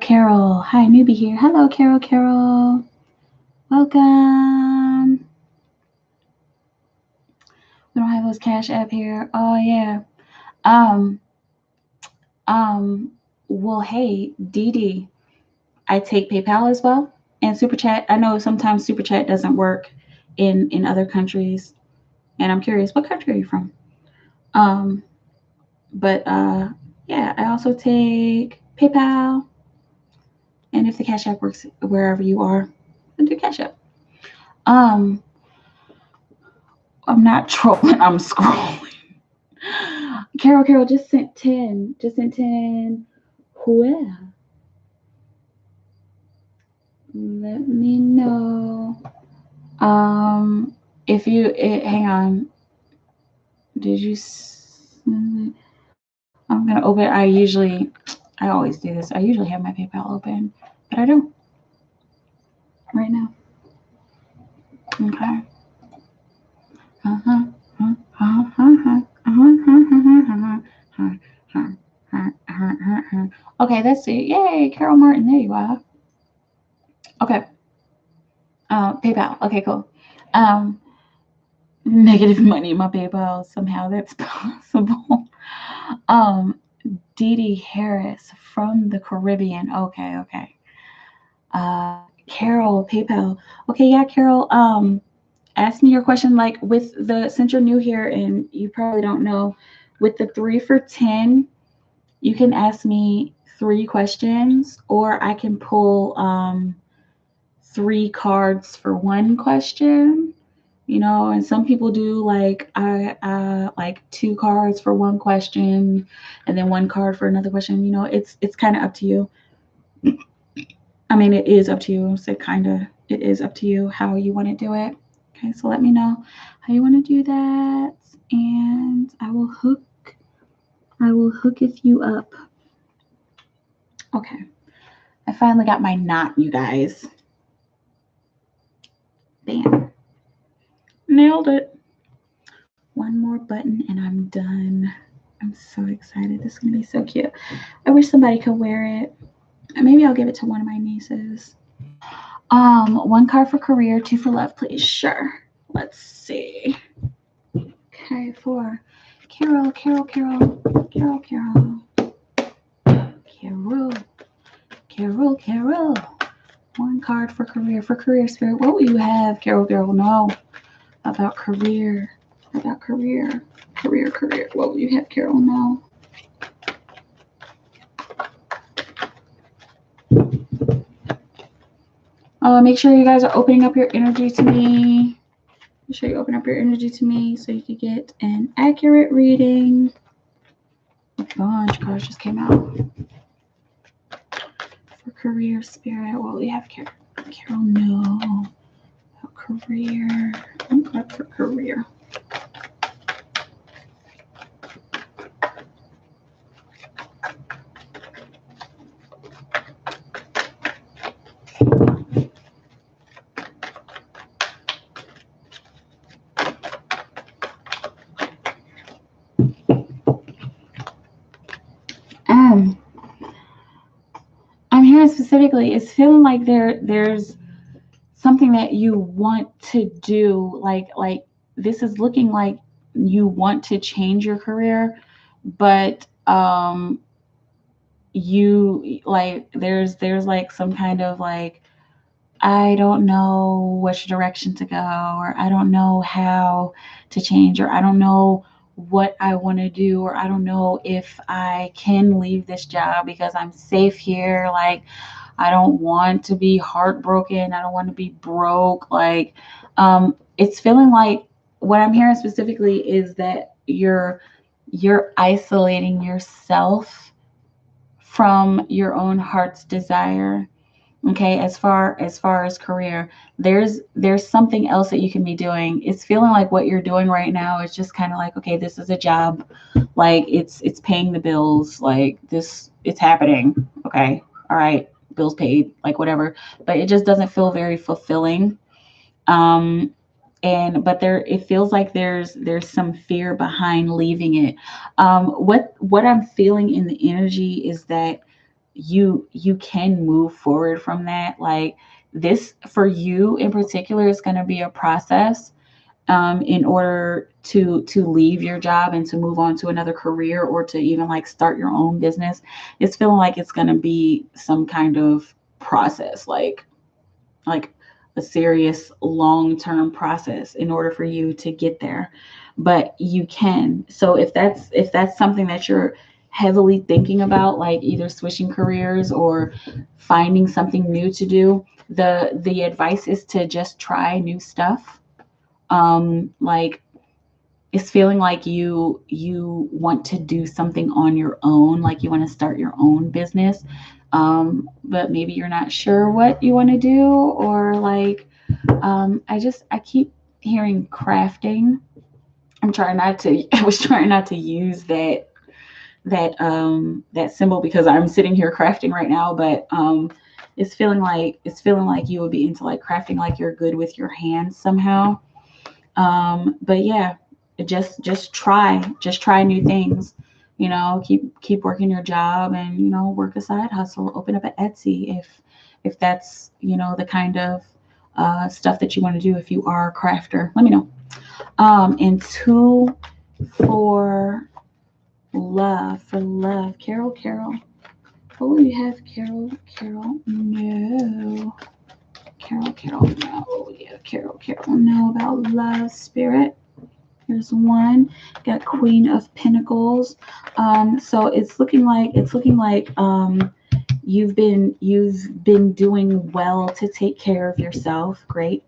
Carol. Hi, newbie here. Hello, Carol. Welcome. We don't have those Cash App here. Oh yeah. Um. Um. Well, hey, Dee Dee. I take PayPal as well and Super Chat. I know sometimes Super Chat doesn't work in other countries, and I'm curious, what country are you from? Um, but yeah, I also take PayPal, and if the Cash App works wherever you are, then do Cash App. Um, I'm not trolling. I'm scrolling. Carol just sent 10. Just sent 10. Whoever. Let me know. Um, If you hang on, did you? I'm gonna open. I always do this. I usually have my PayPal open, but I don't right now. Okay. Okay, let's see. Yay, Carol Martin. There you are. Okay. PayPal. Okay, cool. Um, negative money in my PayPal. Somehow that's possible. Um, Dee Dee Harris from the Caribbean. Okay, okay. Carol, PayPal. Okay, yeah, Carol. Ask me your question. Like with the since you're new here and you probably don't know, with the 3 for 10, you can ask me 3 questions, or I can pull 3 cards for 1 question. And some people do like I like 2 cards for 1 question, and then 1 card for another question. It's kind of up to you. I mean, it is up to you. So it is up to you how you want to do it. Okay, so let me know how you want to do that, and I will hook you up. Okay, I finally got my knot, you guys. Bam, nailed it. One more button and I'm done. I'm so excited. This is gonna be so cute. I wish somebody could wear it. Maybe I'll give it to one of my nieces. 1 card for career, 2 for love, please. Sure. Let's see. Okay, for Carol, Carol, Carol, Carol, Carol, Carol, Carol, Carol. 1 card for career. For career spirit, what will you have, Carol, Carol? No. About career. About career. Career, career. What will you have, Carol? No. Make sure you guys are opening up your energy to me. Make sure you open up your energy to me so you can get an accurate reading. A bunch of cards just came out. For career spirit, what we have, Carol? Carol, no. About career. 1 card for career. I'm hearing specifically, it's feeling like there's something that you want to do, like this is looking like you want to change your career, but you like there's like some kind of like, I don't know which direction to go, or I don't know how to change, or I don't know what I want to do, or I don't know if I can leave this job because I'm safe here. Like, I don't want to be heartbroken. I don't want to be broke. Like, it's feeling like what I'm hearing specifically is that you're isolating yourself from your own heart's desire. Okay, as far as career, there's something else that you can be doing. It's feeling like what you're doing right now is just kind of like, okay, this is a job, like it's paying the bills, like this, it's happening. Okay, all right, bills paid, like whatever, but it just doesn't feel very fulfilling. um but it feels like there's some fear behind leaving it. What I'm feeling in the energy is that you can move forward from that. Like, this for you in particular is going to be a process, in order to leave your job and to move on to another career, or to even like start your own business. It's feeling like it's going to be some kind of process, like a serious long-term process in order for you to get there. But you can. So if that's something that you're heavily thinking about, like either switching careers or finding something new to do, the advice is to just try new stuff. Like, it's feeling like you want to do something on your own, like you want to start your own business, but maybe you're not sure what you want to do, or like, I keep hearing crafting. I was trying not to use that symbol because I'm sitting here crafting right now, but it's feeling like you would be into like crafting, like you're good with your hands somehow. But yeah, just try new things. Keep working your job, and work a side hustle, open up an Etsy if that's the kind of stuff that you want to do. If you are a crafter, let me know. And two, for love, Carol. What will you have, Carol? No. Carol, no. What will you have, Carol? No, about love, spirit. Here's one. Got Queen of Pentacles. So it's looking like you've been doing well to take care of yourself. Great.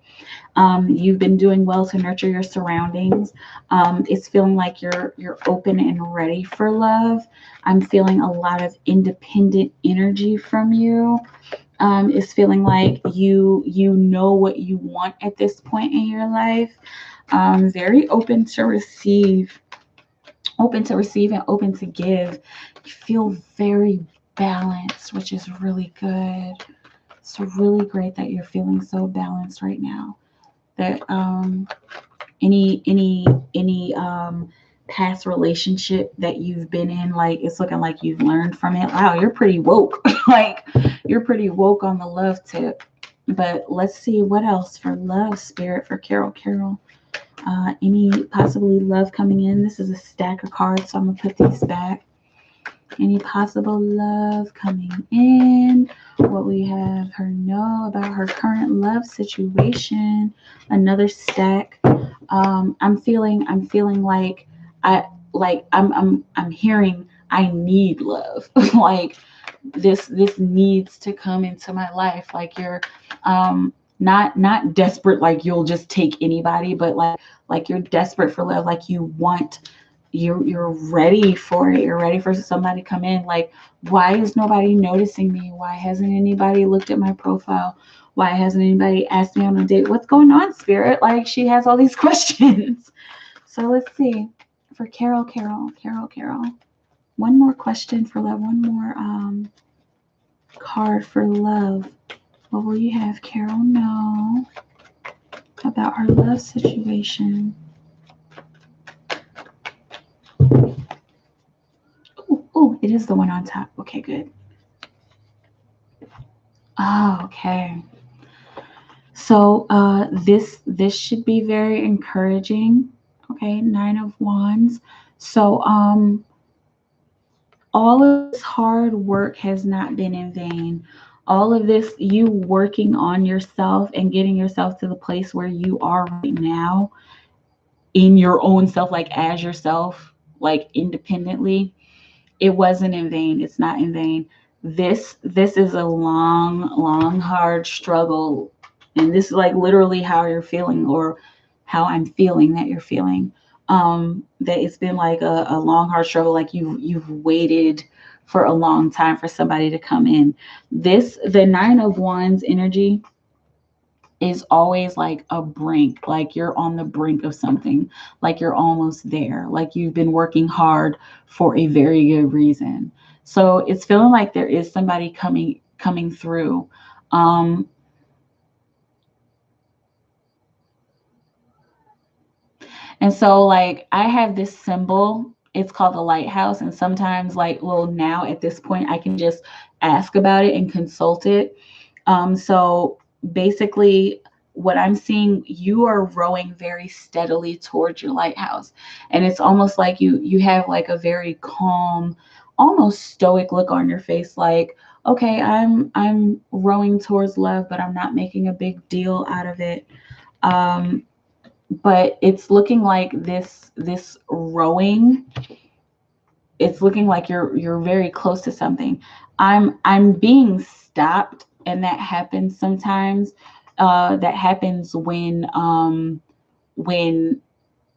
You've been doing well to nurture your surroundings. It's feeling like you're open and ready for love. I'm feeling a lot of independent energy from you. It's feeling like you know what you want at this point in your life. Very open to receive and open to give. You feel very balanced, which is really good. It's really great that you're feeling so balanced right now. That any past relationship that you've been in, like it's looking like you've learned from it. Wow, you're pretty woke. Like you're pretty woke on the love tip. But let's see what else for love, spirit, for Carol. Any possibly love coming in. This is a stack of cards, so I'm gonna put these back. Any possible love coming in? What we have her know about her current love situation. Another stack. I'm feeling like I'm hearing I need love. Like this needs to come into my life. Like you're not desperate, like you'll just take anybody, but like you're desperate for love. Like you're ready for it. You're ready for somebody to come in. Like, why is nobody noticing me? Why hasn't anybody looked at my profile? Why hasn't anybody asked me on a date? What's going on, spirit? Like she has all these questions. So let's see. For Carol. One more question for love. One more card for love. What will you have, Carol, know about her love situation? Oh, it is the one on top. Okay, good. Oh, okay. So this should be very encouraging. Okay, Nine of Wands. So all of this hard work has not been in vain. All of this, you working on yourself and getting yourself to the place where you are right now in your own self, like as yourself, like independently, it wasn't in vain. It's not in vain. This is a long hard struggle, and this is like literally how you're feeling, or how I'm feeling that you're feeling. That it's been like a long hard struggle, like you've waited for a long time for somebody to come in. The Nine of Wands energy is always like a brink, like you're on the brink of something, like you're almost there, like you've been working hard for a very good reason. So it's feeling like there is somebody coming through. um and so like I have this symbol, it's called the lighthouse, and sometimes like, well, now at this point I can just ask about it and consult it. So basically, what I'm seeing, you are rowing very steadily towards your lighthouse, and it's almost like you have like a very calm, almost stoic look on your face. Like, okay, I'm rowing towards love, but I'm not making a big deal out of it. Um, but it's looking like this rowing, it's looking like you're very close to something. I'm being stopped, and that happens sometimes. That happens when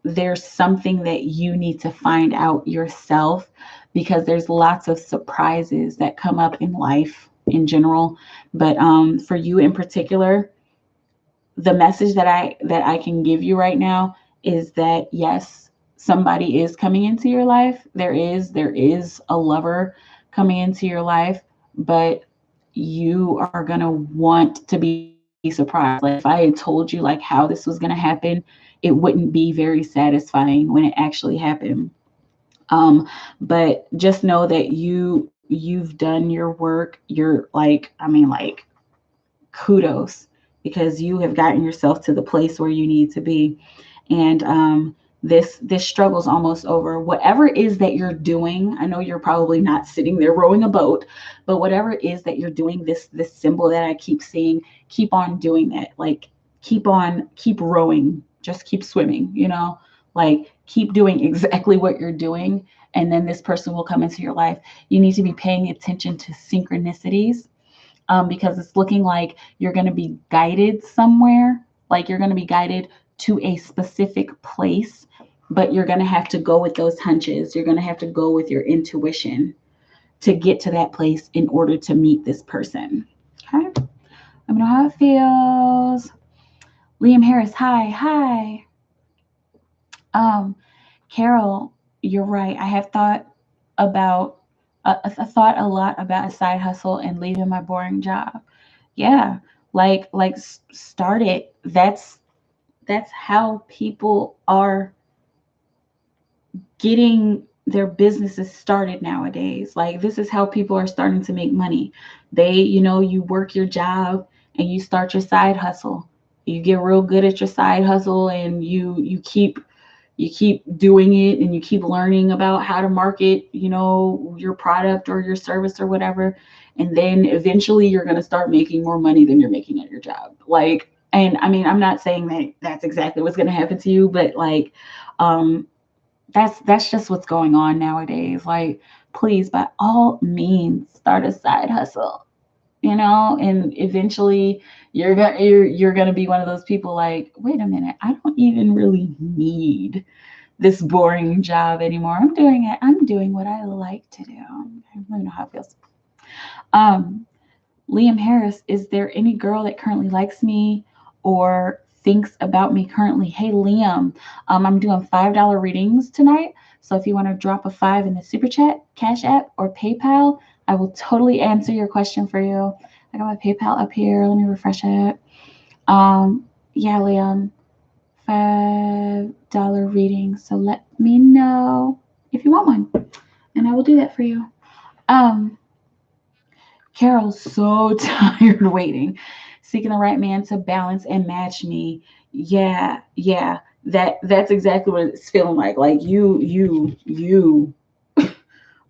there's something that you need to find out yourself, because there's lots of surprises that come up in life in general. But for you in particular, the message that I can give you right now is that yes, somebody is coming into your life. There is a lover coming into your life, but you are going to want to be surprised. Like if I had told you like how this was going to happen, it wouldn't be very satisfying when it actually happened. But just know that you've done your work. You're like, I mean, like, kudos, because you have gotten yourself to the place where you need to be. And this struggle's almost over. Whatever it is that you're doing, I know you're probably not sitting there rowing a boat, but whatever it is that you're doing, this symbol that I keep seeing, keep on doing that. Like keep rowing, just keep swimming, like keep doing exactly what you're doing, and then this person will come into your life. You need to be paying attention to synchronicities, because it's looking like you're going to be guided somewhere, like you're going to be guided to a specific place, but you're going to have to go with those hunches. You're going to have to go with your intuition to get to that place in order to meet this person. Okay? Let me know how it feels. Liam Harris, hi. Um, Carol, you're right. I have thought about, I thought a lot about a side hustle and leaving my boring job. Yeah, like start it. That's how people are getting their businesses started nowadays. Like this is how people are starting to make money. You work your job and you start your side hustle. You get real good at your side hustle, and you keep doing it, and you keep learning about how to market, your product or your service or whatever. And then eventually you're going to start making more money than you're making at your job. Like, and I mean, I'm not saying that that's exactly what's going to happen to you, but like, um, that's just what's going on nowadays. Like, please, by all means, start a side hustle, and eventually you're gonna be one of those people like, wait a minute, I don't even really need this boring job anymore. I'm doing what I like to do. I don't know how it feels. Um, Liam Harris, is there any girl that currently likes me or thinks about me currently? Hey, Liam, I'm doing $5 readings tonight. So if you want to drop a 5 in the super chat, Cash App, or PayPal, I will totally answer your question for you. I got my PayPal up here. Let me refresh it. Yeah, Liam, $5 reading. So let me know if you want one, and I will do that for you. Um, Carol's so tired waiting, seeking the right man to balance and match me. Yeah. That's exactly what it's feeling like. Like you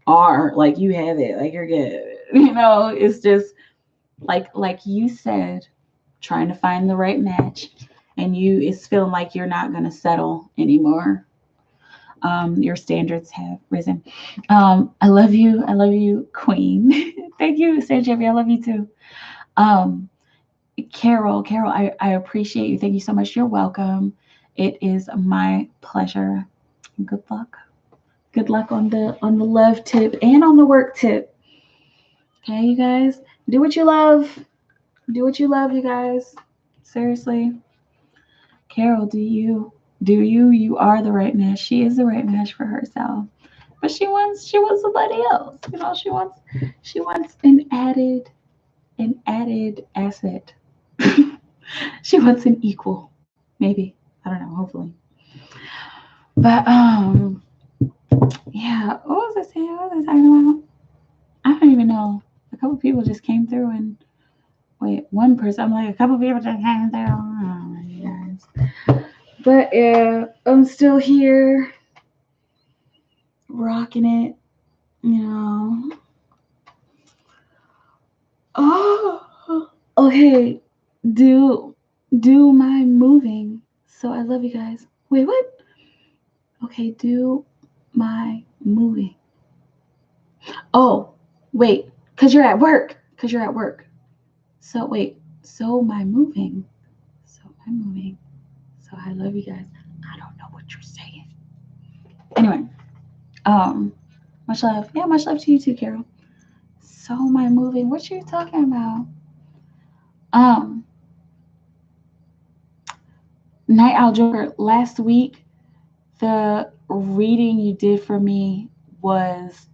are like you have it. Like you're good. It's just like you said, trying to find the right match, and it's feeling like you're not gonna settle anymore. Your standards have risen. I love you. I love you, Queen. Thank you, Sarah Jeffrey. I love you too. Um, Carol, I appreciate you. Thank you so much. You're welcome. It is my pleasure. Good luck. Good luck on the love tip and on the work tip. Okay, you guys, do what you love. Do what you love, you guys. Seriously, Carol, you are the right match. She is the right match for herself. But she wants somebody else. She wants an added asset. She wants an equal, maybe. I don't know, hopefully. But yeah, what was I saying? What was I talking about? I don't even know. A couple people just came through, and wait, one person. I'm like, a couple people just came through. Oh, you guys. But yeah, I'm still here, rocking it. You know. Oh, okay. Do do my moving. So I love you guys. Wait, what? Okay, do my moving. Oh, wait, cause you're at work. Cause you're at work. So wait, so my moving. So my moving. So I love you guys. I don't know what you're saying. Anyway, um, much love. Yeah, much love to you too, Carol. So my moving. What you talking about? Um, Night Owl Joker, last week the reading you did for me was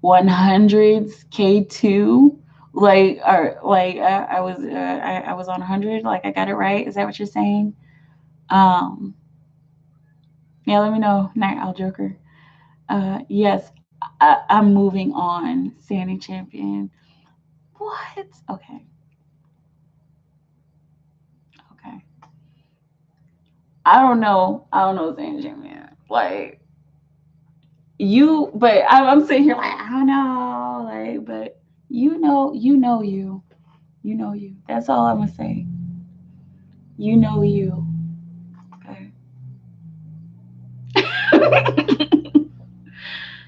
100s K2. Like, or like I was on 100. Like, I got it right. Is that what you're saying? Um, yeah. Let me know, Night Owl Joker. Yes, I'm moving on, Sandy Champion. What? Okay, okay. I don't know, Sandy Champion. Like, but I'm sitting here like, I don't know, like, but you know you. That's all I'm gonna say. You know you. Okay.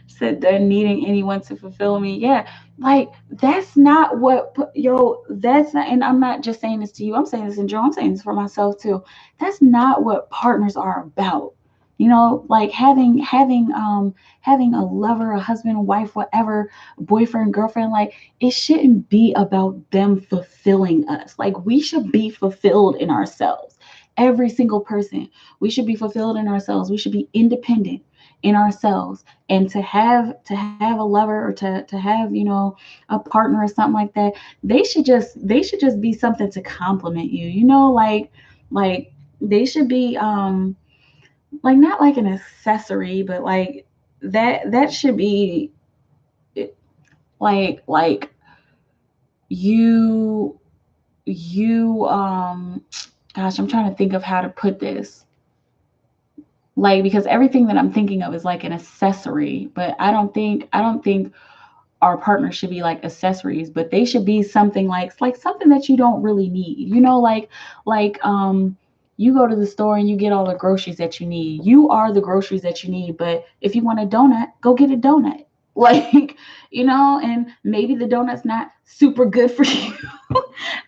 Said done needing anyone to fulfill me. Yeah, like that's not what that's not, and I'm not just saying this to you. I'm saying this in general. I'm saying this for myself too. That's not what partners are about. You know, like having a lover, a husband, wife, whatever, boyfriend, girlfriend, like it shouldn't be about them fulfilling us. Like we should be fulfilled in ourselves. Every single person. We should be fulfilled in ourselves. We should be independent in ourselves, and to have a lover, or to have, a partner or something like that, they should just be something to compliment you, like they should be like not like an accessory, but like that should be like you you gosh, I'm trying to think of how to put this, like, because everything that I'm thinking of is like an accessory, but I don't think our partners should be like accessories, but they should be something like something that you don't really need. Like you go to the store and you get all the groceries that you need. You are the groceries that you need, but if you want a donut, go get a donut. Like, and maybe the donut's not super good for you.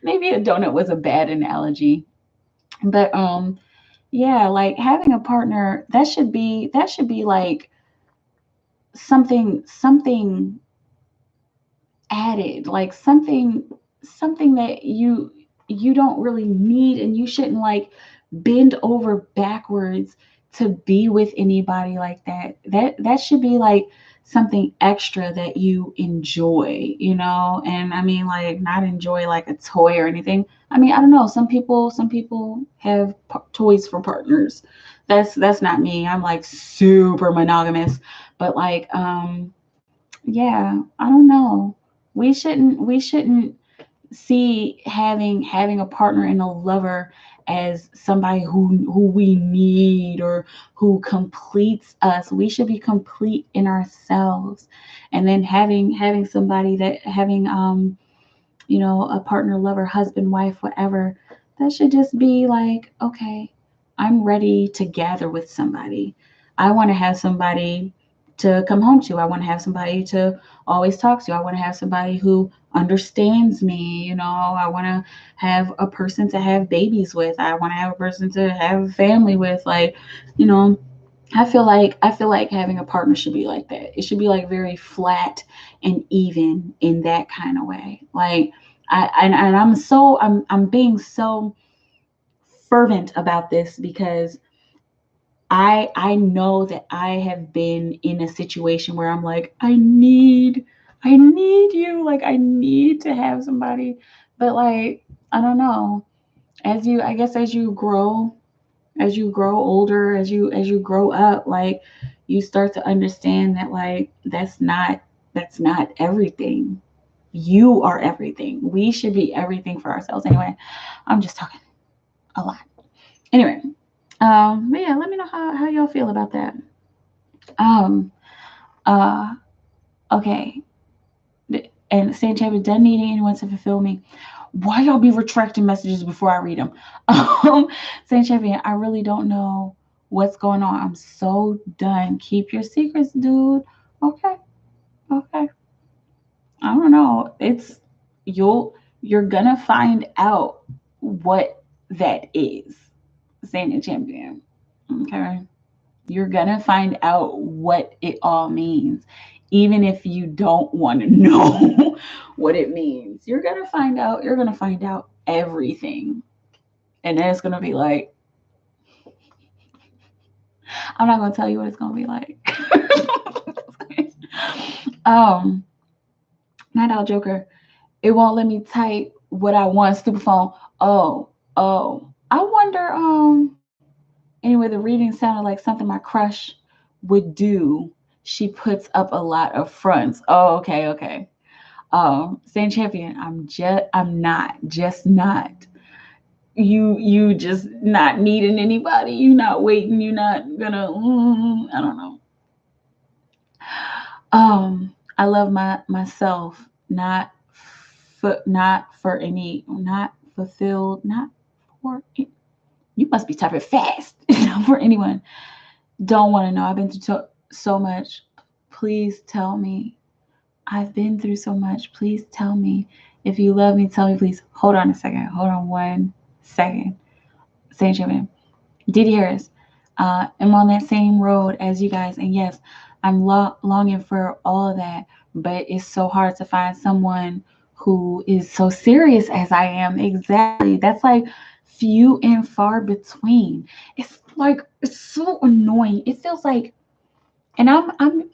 Maybe a donut was a bad analogy. But yeah, like having a partner, that should be like something added, like something that you don't really need, and you shouldn't like bend over backwards to be with anybody like that. That should be like something extra that you enjoy, and I mean, like, not enjoy like a toy or anything. I mean, I don't know, some people have toys for partners. That's not me. I'm like super monogamous. But like, yeah, I don't know. We shouldn't see having a partner and a lover as somebody who we need, or who completes us. We should be complete in ourselves. And then having somebody that having a partner, lover, husband, wife, whatever, that should just be like, okay, I'm ready to gather with somebody. I want to have somebody to come home to. I want to have somebody to always talk to. I want to have somebody who understands me. I want to have a person to have babies with. I want to have a person to have a family with. Like, you know, I feel like having a partner should be like that. It should be like very flat and even in that kind of way. Like, and I'm being so fervent about this because I know that I have been in a situation where I'm like, I need you. Like, I need to have somebody. But like, I don't know. I guess as you grow older, as you grow up, like, you start to understand that, like, that's not everything. You are everything. We should be everything for ourselves. Anyway, I'm just talking a lot. Anyway, but yeah, let me know how y'all feel about that. Um, uh, okay. And Stan Chamber done needing anyone to fulfill me. Why y'all be retracting messages before I read them? Stan Champion, I really don't know what's going on. I'm so done. Keep your secrets, dude. Okay, okay. I don't know. You're gonna find out what that is, Stan Champion. Okay. You're going to find out what it all means. Even if you don't want to know what it means, you're going to find out everything. And then it's going to be like, I'm not gonna tell you what it's gonna be like. um, Night Owl Joker. It won't let me type what I want. Stupid phone. Oh. I wonder. Anyway, the reading sounded like something my crush would do. She puts up a lot of fronts. Oh, okay. Same champion. I'm just not. You just not needing anybody. You not waiting. You not gonna. I don't know. I love myself. Not fulfilled. Not for. You must be typing fast. Not for anyone. Don't want to know. I've been through so much. Please tell me. I've been through so much. Please tell me. If you love me, tell me, please. Hold on a second. Hold on 1 second. Saint Germain. Didi Harris. I'm on that same road as you guys. And yes, I'm longing for all of that. But it's so hard to find someone who is so serious as I am. Exactly. That's like few and far between. It's so annoying. It feels like, and I'm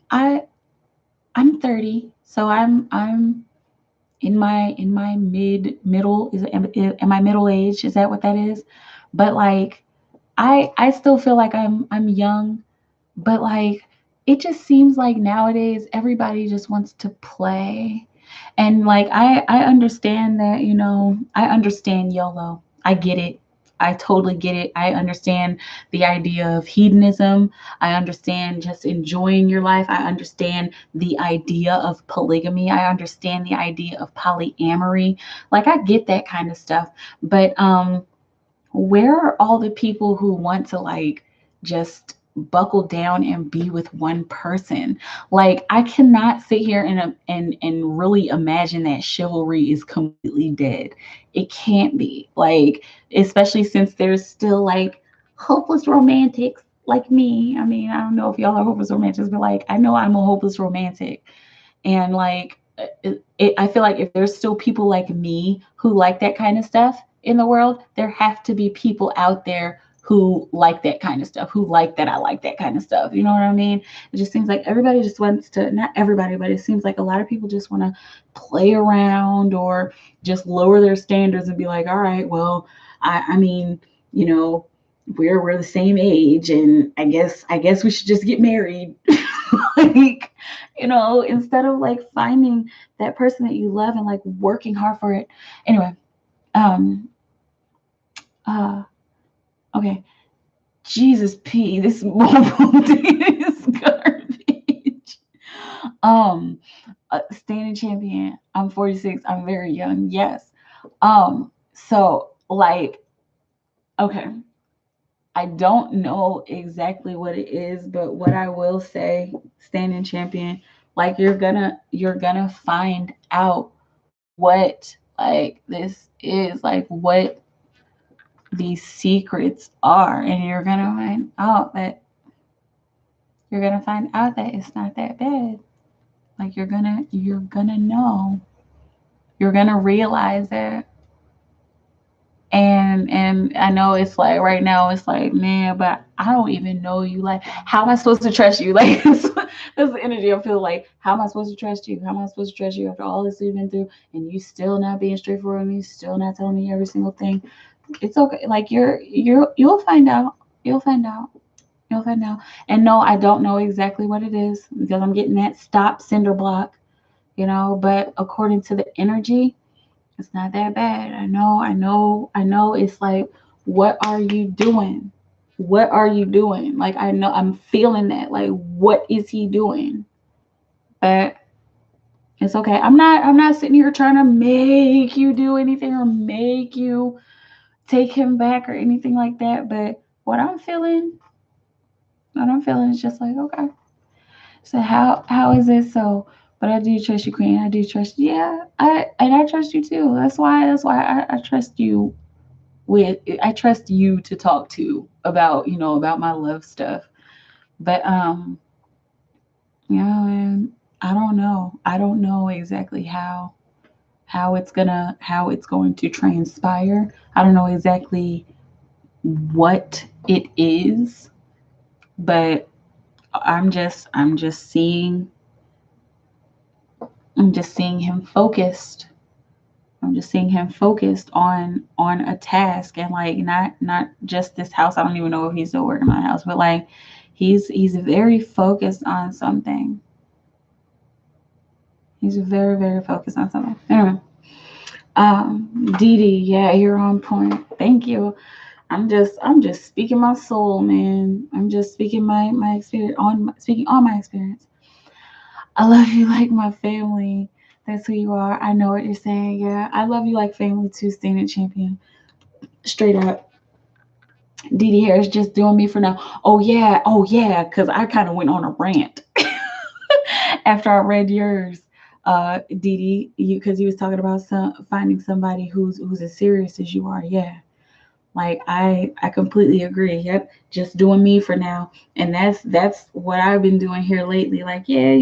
30, so I'm in my middle. Am I middle age? Is that what that is? But like I still feel like I'm young, but like it just seems like nowadays everybody just wants to play. And like I understand that, I understand YOLO. I get it. I totally get it. I understand the idea of hedonism. I understand just enjoying your life. I understand the idea of polygamy. I understand the idea of polyamory. Like I get that kind of stuff. But where are all the people who want to like just buckle down and be with one person? Like I cannot sit here and really imagine that chivalry is completely dead. It can't be. Like especially since there's still like hopeless romantics like me. I mean, I don't know if y'all are hopeless romantics, but like I know I'm a hopeless romantic. And like, I feel like if there's still people like me who like that kind of stuff in the world, there have to be people out there who like that kind of stuff, who like that I like that kind of stuff. You know what I mean? It just seems like everybody just wants to, not everybody, but it seems like a lot of people just want to play around or just lower their standards and be like, all right, well, I mean, you know, we're the same age and I guess we should just get married. Like, instead of like finding that person that you love and like working hard for it. Anyway, um, uh, okay. Jesus P, this mobile is garbage. Um, Standing champion. I'm 46. I'm very young. Yes. So like, okay. I don't know exactly what it is, but what I will say, standing champion, like you're gonna find out what like this is, like what these secrets are, and you're gonna find out that it's not that bad. Like you're gonna know. You're gonna realize that. And I know it's like right now it's like, man, but I don't even know you. Like, how am I supposed to trust you? Like that's the energy I feel like. How am I supposed to trust you? How am I supposed to trust you after all this you've been through and you still not being straightforward with me, still not telling me every single thing? It's okay. Like you'll find out. You'll find out. You'll find out. And no, I don't know exactly what it is because I'm getting that stop cinder block, but according to the energy, it's not that bad. I know. It's like, what are you doing? What are you doing? Like, I know I'm feeling that. Like, what is he doing? But it's okay. I'm not sitting here trying to make you do anything or make you take him back or anything like that. But what I'm feeling is just like, okay. So how is it so? But I do trust you, Queen. I do trust you. Yeah, I trust you too. That's why I trust you I trust you to talk to about my love stuff. But and I don't know exactly how it's going to transpire. I don't know exactly what it is. But I'm just seeing I'm just seeing him focused. I'm just seeing him focused on a task, and like not just this house. I don't even know if he's still working on the house, but like he's very focused on something. He's very, very focused on something. Anyway, Dee Dee, yeah, you're on point. Thank you. I'm just speaking my soul, man. I'm just speaking my experience speaking on my experience. I love you like my family. That's who you are. I know what you're saying. Yeah, I love you like family too, standing champion. Straight up. Dee Dee Harris just doing me for now. Oh yeah, because I kind of went on a rant after I read yours, Dee Dee, because you was talking about finding somebody who's as serious as you are. Yeah, like I completely agree. Yep, just doing me for now, and that's what I've been doing here lately. Like, yeah,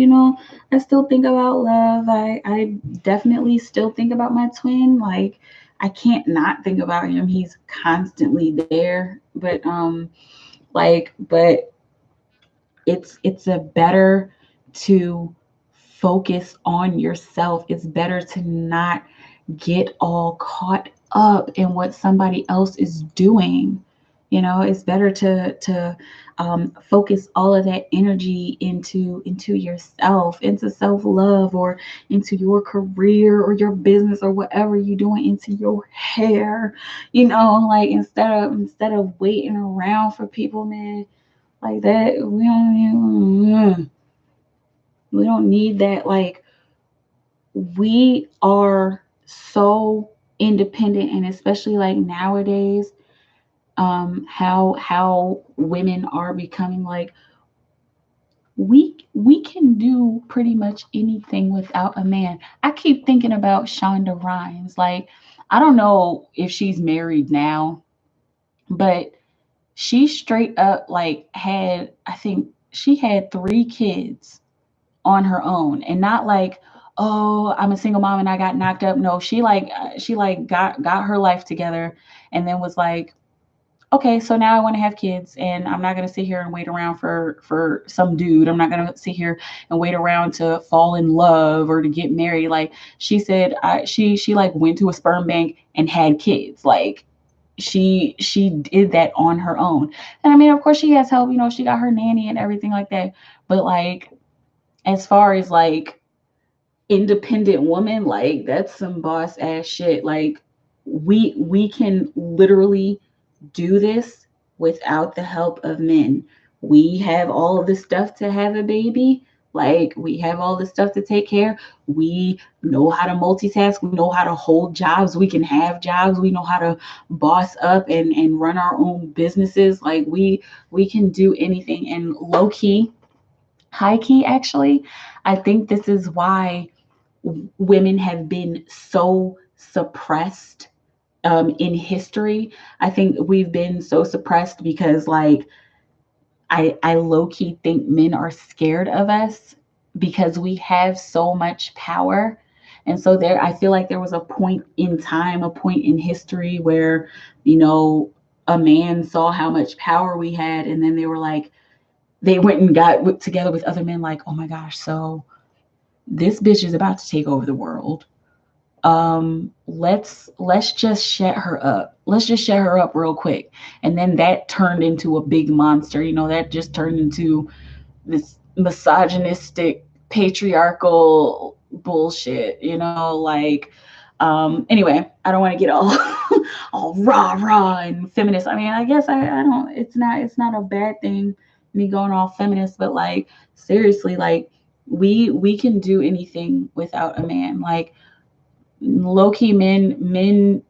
I still think about love. I definitely still think about my twin. Like, I can't not think about him. He's constantly there. But it's a better to focus on yourself. It's better to not get all caught up in what somebody else is doing. It's better to focus all of that energy into yourself, into self-love, or into your career or your business or whatever you're doing, into your hair. Like instead of waiting around for people, man, like that. We don't need that. Like, we are so independent, and especially like nowadays, how women are becoming like, we can do pretty much anything without a man. I keep thinking about Shonda Rhimes. Like, I don't know if she's married now, but she straight up like had, I think she had 3 kids on her own, and not like, oh, I'm a single mom and I got knocked up. No, she like got her life together, and then was like, okay, so now I want to have kids, and I'm not going to sit here and wait around for some dude. I'm not going to sit here and wait around to fall in love or to get married. Like, she said, she like went to a sperm bank and had kids. Like, she did that on her own. And I mean, of course she has help, she got her nanny and everything like that. But like, as far as like independent woman, like, that's some boss ass shit. Like, we can literally do this without the help of men. We have all of the stuff to have a baby. Like, we have all the stuff to take care. We know how to multitask. We know how to hold jobs. We can have jobs. We know how to boss up and run our own businesses. Like, we can do anything. And low key, high key, actually, I think this is why women have been so suppressed in history. I think we've been so suppressed because, like, I low key think men are scared of us because we have so much power. And so I feel like there was a point in time, a point in history where, you know, a man saw how much power we had, and then they were like, they went and got together with other men, like, oh my gosh, so this bitch is about to take over the world. Let's just shut her up. Let's just shut her up real quick. And then that turned into a big monster. That just turned into this misogynistic, patriarchal bullshit. Like, anyway, I don't want to get all all rah and feminist. I mean, I guess I don't. It's not a bad thing, me going all feminist, but like, seriously, like, we can do anything without a man. Like, low key, men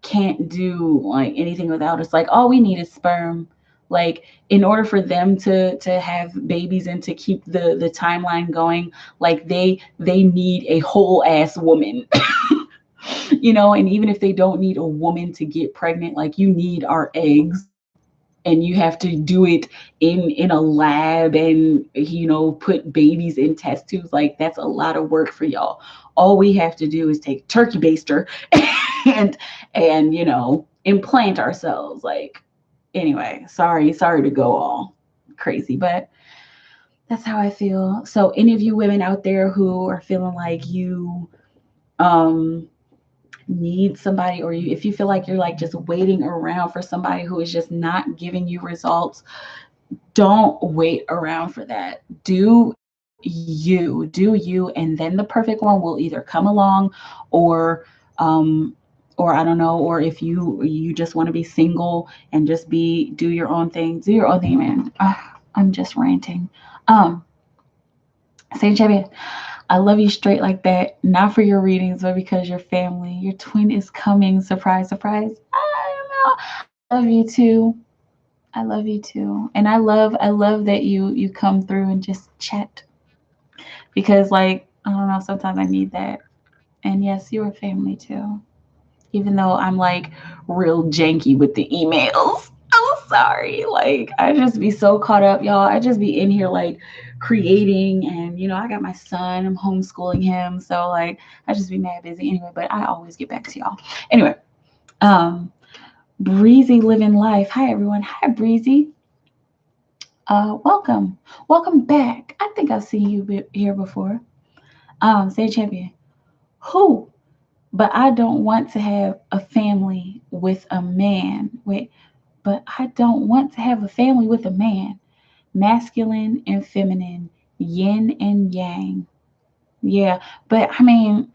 can't do like anything without us. Like, all we need is sperm. Like, in order for them to have babies and to keep the timeline going, like, they need a whole ass woman. And even if they don't need a woman to get pregnant, like, you need our eggs, and you have to do it in a lab, and put babies in test tubes. Like, that's a lot of work for y'all. All we have to do is take turkey baster and implant ourselves. Like, anyway, sorry to go all crazy, but that's how I feel. So any of you women out there who are feeling like you um need somebody, or you, if you feel like you're like just waiting around for somebody who is just not giving you results, don't wait around for that. Do you, and then the perfect one will either come along, or um or I don't know, or if you just want to be single and just be do your own thing, do your own thing, man. I'm just ranting. um Saint Champion, I love you straight like that, not for your readings, but because your family, your twin is coming. Surprise, surprise. I don't know. I love you too. I love you too. And I love that you come through and just chat, because like I don't know, sometimes I need that. And yes, you're family too. Even though I'm like real janky with the emails. I'm sorry. Like I just be so caught up, y'all. I just be in here like creating, and I got my son, I'm homeschooling him. So like I just be mad busy anyway, but I always get back to y'all. Anyway, um Breezy living life. Hi everyone. Hi Breezy. Welcome back. I think I've seen you here before. Say champion. Who? But I don't want to have a family with a man. Wait, but I don't want to have a family with a man. Masculine and feminine, yin and yang. Yeah, but I mean,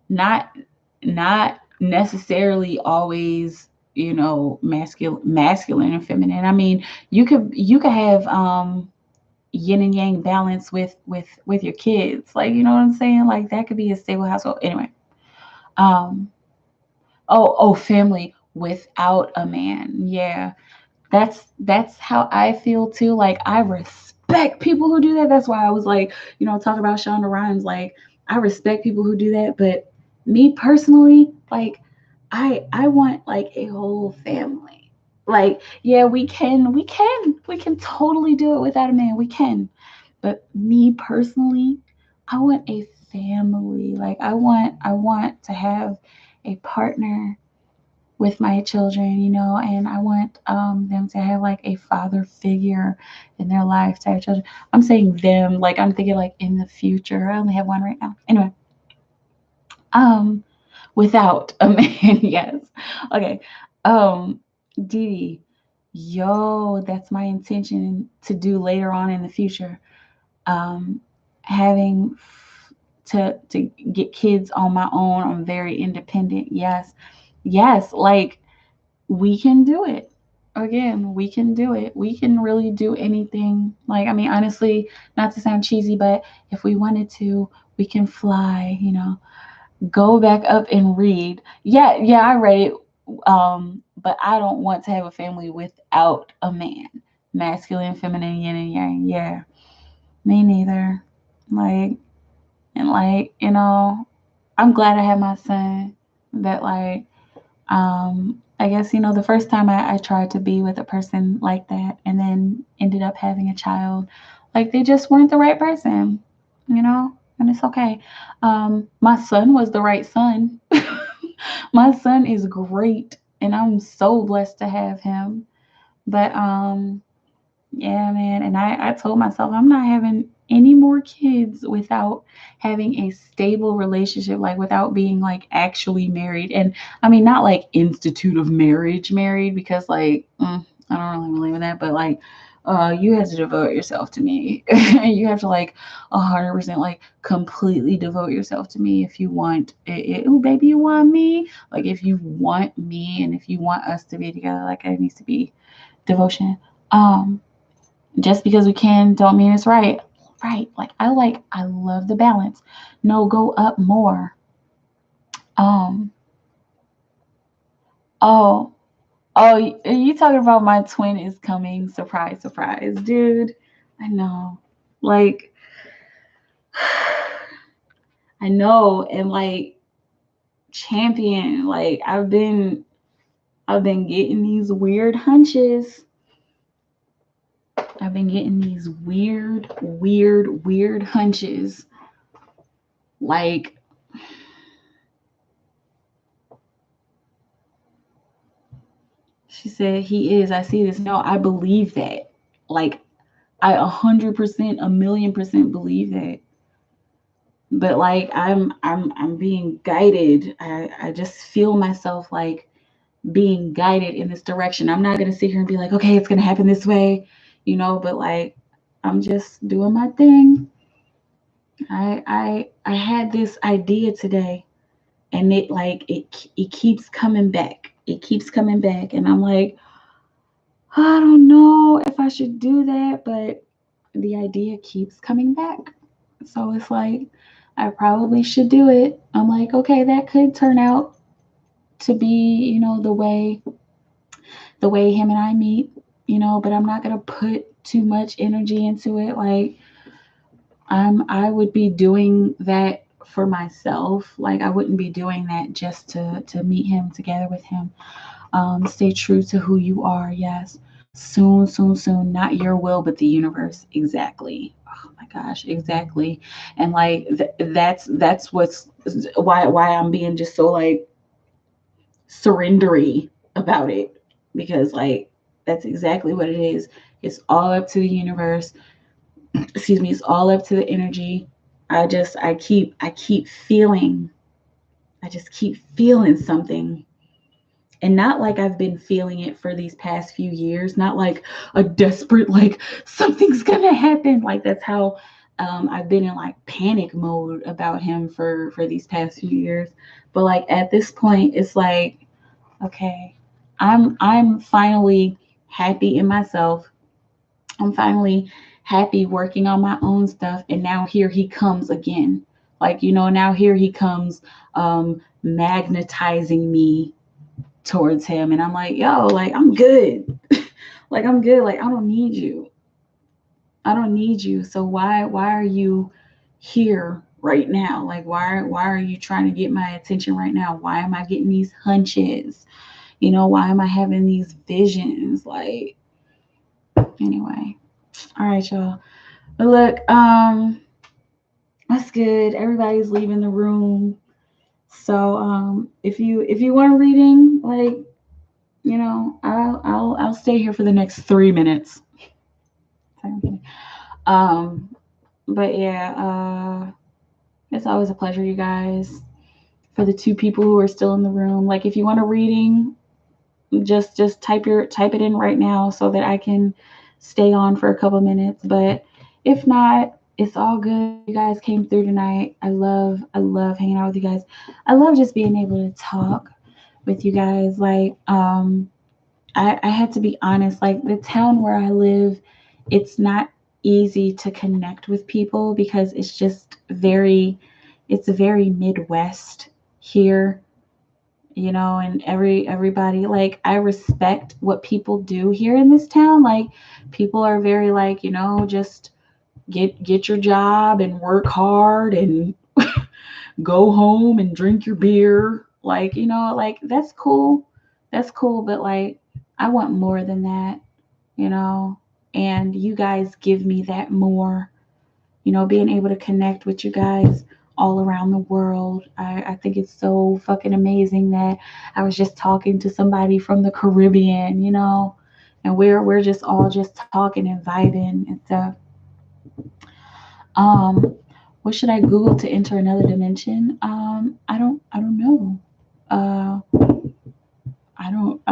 not not necessarily always, masculine and feminine. I mean, you could have yin and yang balance with your kids, like, you know what I'm saying, like that could be a stable household anyway. um oh, family without a man, yeah, that's how I feel too. Like I respect people who do that. That's why I was like, talking about Shonda Rhimes. Like I respect people who do that, but me personally, like I want like a whole family. Like yeah, we can totally do it without a man. We can, but me personally, I want a family. Like I want to have a partner with my children, and I want them to have like a father figure in their life to have children. I'm saying them, like I'm thinking like in the future. I only have one right now. Anyway, um, without a man, yes. Okay. Um, Dee, yo, that's my intention to do later on in the future. Um, having to get kids on my own. I'm very independent. Yes. Yes, like we can do it. Again, we can do it. We can really do anything. Like, I mean, honestly, not to sound cheesy, but if we wanted to, we can fly, go back up and read. Yeah, yeah, I read it. But I don't want to have a family without a man. Masculine, feminine, yin and yang. Yeah, me neither. Like, and like, I'm glad I have my son that like I guess, the first time I tried to be with a person like that and then ended up having a child, like they just weren't the right person, and it's okay. My son was the right son. My son is great, and I'm so blessed to have him. But yeah, man. And I told myself I'm not having any more kids without having a stable relationship, like without being like actually married. And I mean, not like institute of marriage married, because like, I don't really believe in that, but like, you have to devote yourself to me. You have to like 100% like completely devote yourself to me if you want it. Oh, baby, you want me? Like if you want me and if you want us to be together, like it needs to be devotion. Just because we can don't mean it's right. Right. I love the balance. No, go up more. Um oh, you talking about my twin is coming. Surprise, surprise, dude. I know. Like I know, and like champion, like I've been getting these weird hunches. I've been getting these weird hunches. Like she said he is. I see this. No, I believe that. Like, I 100%, a million percent believe that. But like, I'm being guided. I just feel myself like being guided in this direction. I'm not gonna sit here and be like, okay, it's gonna happen this way, but like, I'm just doing my thing. I had this idea today, and it keeps coming back. It keeps coming back, and I'm like, I don't know if I should do that, but the idea keeps coming back. So it's like, I probably should do it. I'm like, okay, that could turn out to be, the way him and I meet, but I'm not gonna put too much energy into it. Like, I would be doing that for myself. Like, I wouldn't be doing that just to meet him, together with him. Stay true to who you are. Yes. Soon, soon, soon. Not your will, but the universe. Exactly. Oh my gosh, exactly. And like, that's what's why I'm being just so like surrendery about it, because like, that's exactly what it is. It's all up to the universe. Excuse me. It's all up to the energy. I keep feeling. I just keep feeling something, and not like I've been feeling it for these past few years, not like a desperate, like, something's gonna happen. Like, that's how I've been in like panic mode about him for these past few years. But like, at this point, it's like, okay, I'm finally happy in myself. I'm finally happy working on my own stuff, and now here he comes again. Like, now here he comes, magnetizing me towards him, and I'm like, yo, like, I'm good. Like, I'm good. Like, I don't need you. I don't need you. So why are you here right now? Like, why are you trying to get my attention right now? Why am I getting these hunches? Why am I having these visions? Like, anyway. All right, y'all. But look, that's good. Everybody's leaving the room. So if you want a reading, like, I'll stay here for the next 3 minutes. Um, but yeah, it's always a pleasure, you guys. For the two people who are still in the room, like, if you want a reading, just type it in right now so that I can stay on for a couple minutes. But if not, it's all good. You guys came through tonight. I love hanging out with you guys. I love just being able to talk with you guys. Like, I had to be honest, like, the town where I live, it's not easy to connect with people because it's very Midwest here, and everybody, like, I respect what people do here in this town. Like, people are very, like, just get your job and work hard and go home and drink your beer. Like, like, that's cool. That's cool, but like, I want more than that, you know. And you guys give me that more, being able to connect with you guys all around the world. I think it's so fucking amazing that I was just talking to somebody from the Caribbean, and we're just all just talking and vibing and stuff. Um, what should I Google to enter another dimension? I don't know. I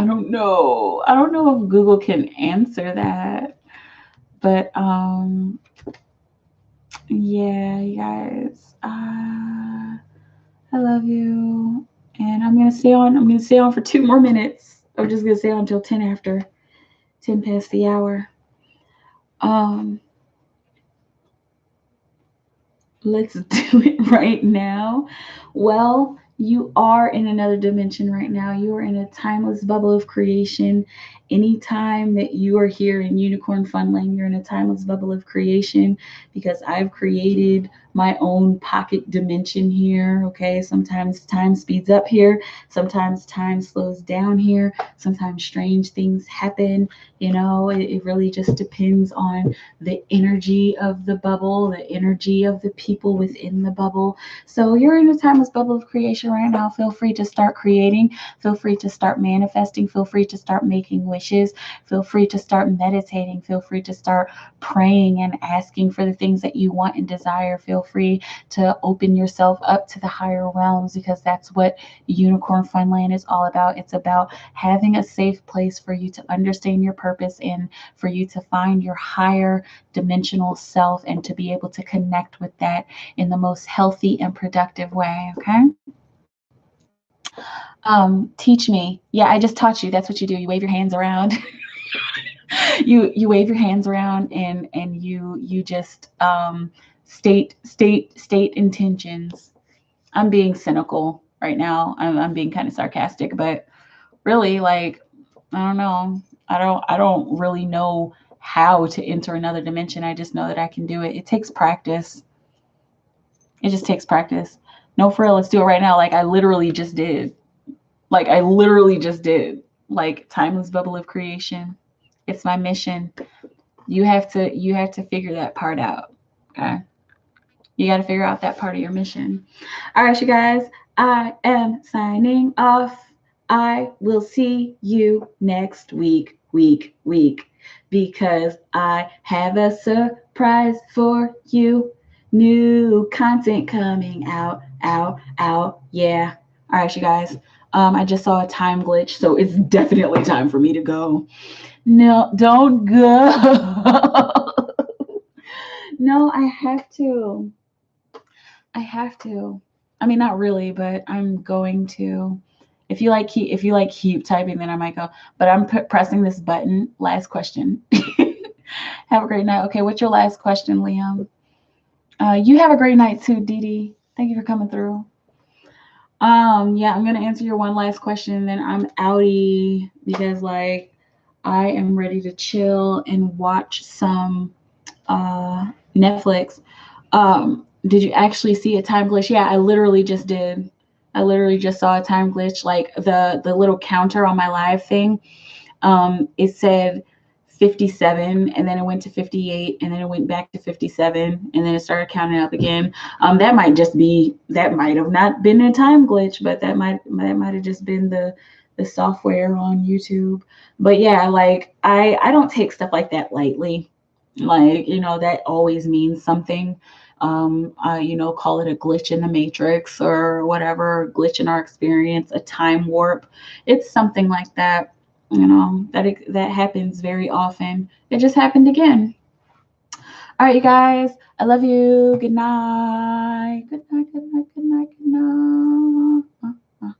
don't know. I don't know if Google can answer that. But yeah, you guys. I love you. And I'm gonna stay on. I'm gonna stay on for 2 more minutes. I'm just gonna stay on until 10 after 10 past the hour. Um, let's do it right now. Well, you are in another dimension right now. You are in a timeless bubble of creation. Anytime that you are here in Unicorn Funland, you're in a timeless bubble of creation, because I've created my own pocket dimension here. Okay, sometimes time speeds up here, sometimes time slows down here, sometimes strange things happen. It really just depends on the energy of the bubble, the energy of the people within the bubble. So you're in a timeless bubble of creation right now. Feel free to start creating. Feel free to start manifesting. Feel free to start making wishes. wishes. Feel free to start meditating. Feel free to start praying and asking for the things that you want and desire. Feel free to open yourself up to the higher realms, because that's what Unicorn Funland is all about. It's about having a safe place for you to understand your purpose and for you to find your higher dimensional self and to be able to connect with that in the most healthy and productive way. Okay. Teach me. Yeah, I just taught you. That's what you do. You wave your hands around. You wave your hands around, and you just state intentions. I'm being cynical right now. I'm being kind of sarcastic, but really, like, I don't know. I don't really know how to enter another dimension. I just know that I can do it. It takes practice. It just takes practice. No, for real, let's do it right now. Like I literally just did. Like I literally just did. Like timeless bubble of creation. It's my mission. You have to figure that part out. Okay. You got to figure out that part of your mission. All right, you guys. I am signing off. I will see you next week, because I have a surprise for you. New content coming out. Yeah. All right, you guys. I just saw a time glitch, so it's definitely time for me to go. No, don't go. No, I have to. I have to. I mean, not really, but I'm going to. If you like keep typing, then I might go. But I'm pressing this button. Last question. Have a great night. Okay, what's your last question, Liam? You have a great night too, Dee Dee. Thank you for coming through. Yeah, I'm gonna answer your one last question, and then I'm outie, because like I am ready to chill and watch some Netflix. Did you actually see a time glitch? Yeah, I literally just did. I literally just saw a time glitch. Like the little counter on my live thing, it said 57, and then it went to 58, and then it went back to 57, and then it started counting up again. That might have not been a time glitch, but that might have just been the software on YouTube. But yeah, like I don't take stuff like that lightly. Like, that always means something. Call it a glitch in the matrix or whatever, glitch in our experience, a time warp. It's something like that. That happens very often. It just happened again. All right, you guys. I love you. Good night. Good night. Good night. Good night. Good night.